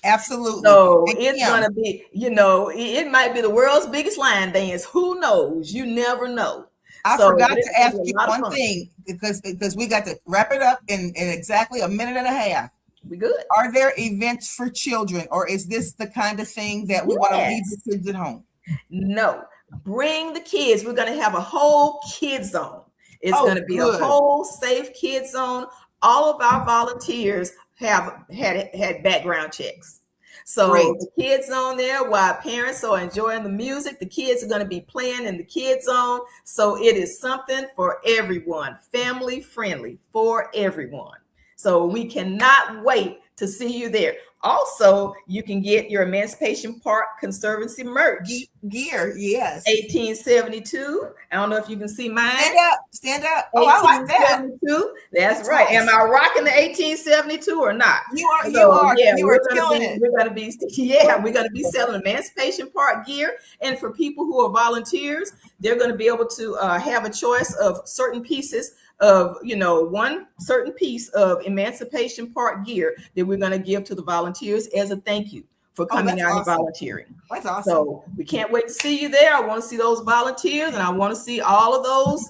Speaker 1: Absolutely.
Speaker 5: So it's going to be, it might be the world's biggest line dance. Who knows? You never know.
Speaker 1: I forgot to ask you one thing because we got to wrap it up in exactly a minute and a half.
Speaker 5: We good.
Speaker 1: Are there events for children, or is this the kind of thing that we want to leave the kids at home?
Speaker 5: No, bring the kids. We're going to have a whole kid zone. It's
Speaker 1: Oh,
Speaker 5: going to be
Speaker 1: good.
Speaker 5: a whole safe kid zone. All of our volunteers have had background checks. So
Speaker 1: Great.
Speaker 5: the kids zone there, while parents are enjoying the music, the kids are going to be playing in the kids zone. So it is something for everyone, family friendly for everyone. So we cannot wait to see you there. Also, you can get your Emancipation Park Conservancy merch.
Speaker 1: Gear, yes.
Speaker 5: 1872. I don't know if you can see mine.
Speaker 1: Stand up, stand up. Oh, I like that.
Speaker 5: 1872. That's
Speaker 1: That's
Speaker 5: right.
Speaker 1: nice.
Speaker 5: Am I rocking the 1872 or not?
Speaker 1: You are,
Speaker 5: Yeah,
Speaker 1: you
Speaker 5: we're
Speaker 1: are killing
Speaker 5: gonna be,
Speaker 1: it.
Speaker 5: we're gonna be selling Emancipation Park gear, and for people who are volunteers, they're going to be able to have a choice of certain pieces of, one certain piece of Emancipation Park gear that we're going to give to the volunteers as a thank you for coming out and volunteering.
Speaker 1: That's awesome.
Speaker 5: So we can't wait to see you there. I want to see those volunteers, and I want to see all of those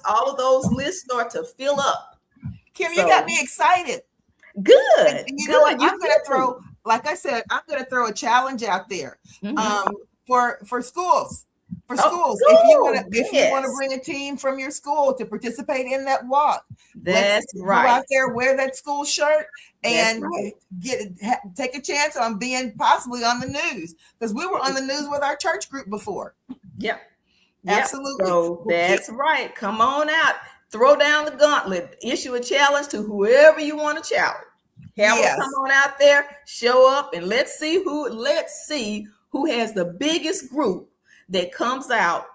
Speaker 5: lists start to fill up.
Speaker 1: Kim, you got me excited.
Speaker 5: Good.
Speaker 1: And you know what? I'm going to throw, like I said, I'm going to throw a challenge out there for schools. For schools, if you want to bring a team from your school to participate in that walk,
Speaker 5: that's right.
Speaker 1: Go out there, wear that school shirt, and take a chance on being possibly on the news, because we were on the news with our church group before.
Speaker 5: Yep.
Speaker 1: Absolutely.
Speaker 5: So that's right. Come on out, throw down the gauntlet, issue a challenge to whoever you want to challenge. Have them come on out there, show up, and let's see who has the biggest group that comes out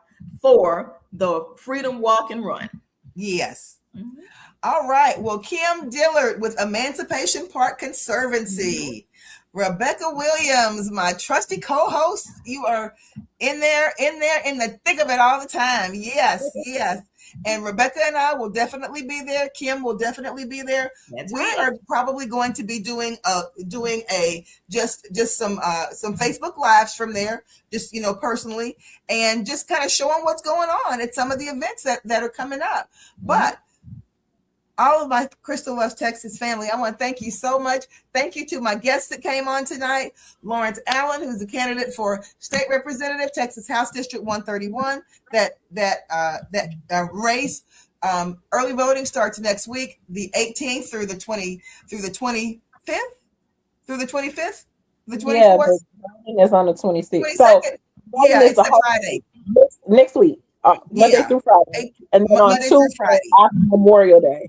Speaker 5: for the Freedom Walk and Run.
Speaker 1: Yes. Mm-hmm. All right. Well, Kim Dillard with Emancipation Park Conservancy. Rebecca Williams, my trusty co-host. You are in the thick of it all the time. Yes, yes. And Rebecca and I will definitely be there. Kim will definitely be there. We are probably going to be doing just some Facebook lives from there, just personally, and just kind of showing what's going on at some of the events that are coming up. But all of my Crystal Loves Texas family, I want to thank you so much. Thank you to my guests that came on tonight. Lawrence Allen, who's a candidate for state representative, Texas House District 131. That race. Early voting starts next week, the 18th through the 25th, the 24th.
Speaker 3: Yeah, voting is on the 26th.
Speaker 1: 22nd.
Speaker 3: So
Speaker 1: it's a Friday.
Speaker 3: Next week, Monday through Friday, and then on Tuesday after Memorial Day.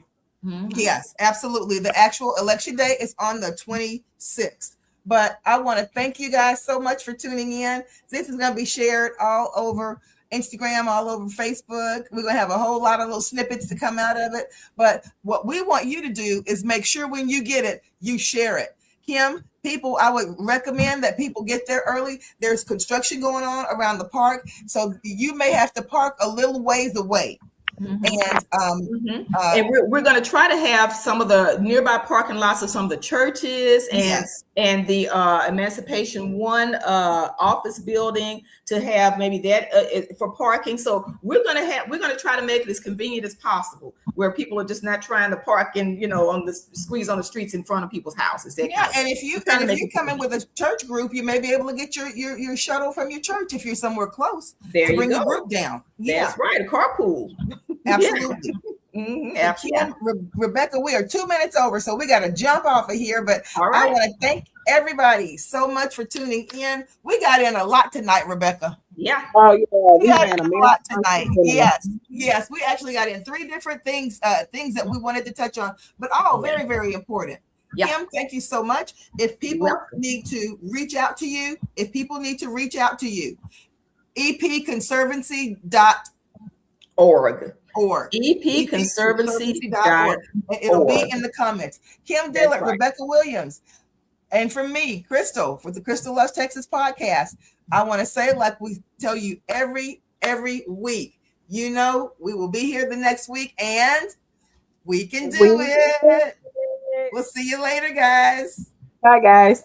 Speaker 1: Yes, absolutely. The actual election day is on the 26th. But I want to thank you guys so much for tuning in. This is going to be shared all over Instagram, all over Facebook. We're going to have a whole lot of little snippets to come out of it. But what we want you to do is make sure when you get it, you share it. Kim, I would recommend that people get there early. There's construction going on around the park, so you may have to park a little ways away.
Speaker 5: And we're going to try to have some of the nearby parking lots of some of the churches and the Emancipation One office building to have maybe that for parking. So we're going to try to make it as convenient as possible, where people are just not trying to park and on the squeeze on the streets in front of people's houses.
Speaker 1: And if you come in with a church group, you may be able to get your shuttle from your church if you're somewhere close to bring the group down.
Speaker 5: That's right, a carpool.
Speaker 1: Absolutely. Kim, Rebecca, we are 2 minutes over, so we got to jump off of here. But I want to thank everybody so much for tuning in. We got in a lot tonight, Rebecca.
Speaker 5: Yeah.
Speaker 3: Oh yeah,
Speaker 1: we got in a lot tonight. Yes. We actually got in 3 different things that we wanted to touch on, but all very, very important. Yeah. Kim, thank you so much. If people need to reach out to you, epconservancy.org. epconservancy.org. It'll be in the comments. Kim Dillard, Rebecca Williams, and from me, Crystal, for the Crystal Loves Texas podcast. I want to say, like we tell you every week, we will be here the next week, and we can do it. We'll see you later, guys.
Speaker 3: Bye, guys.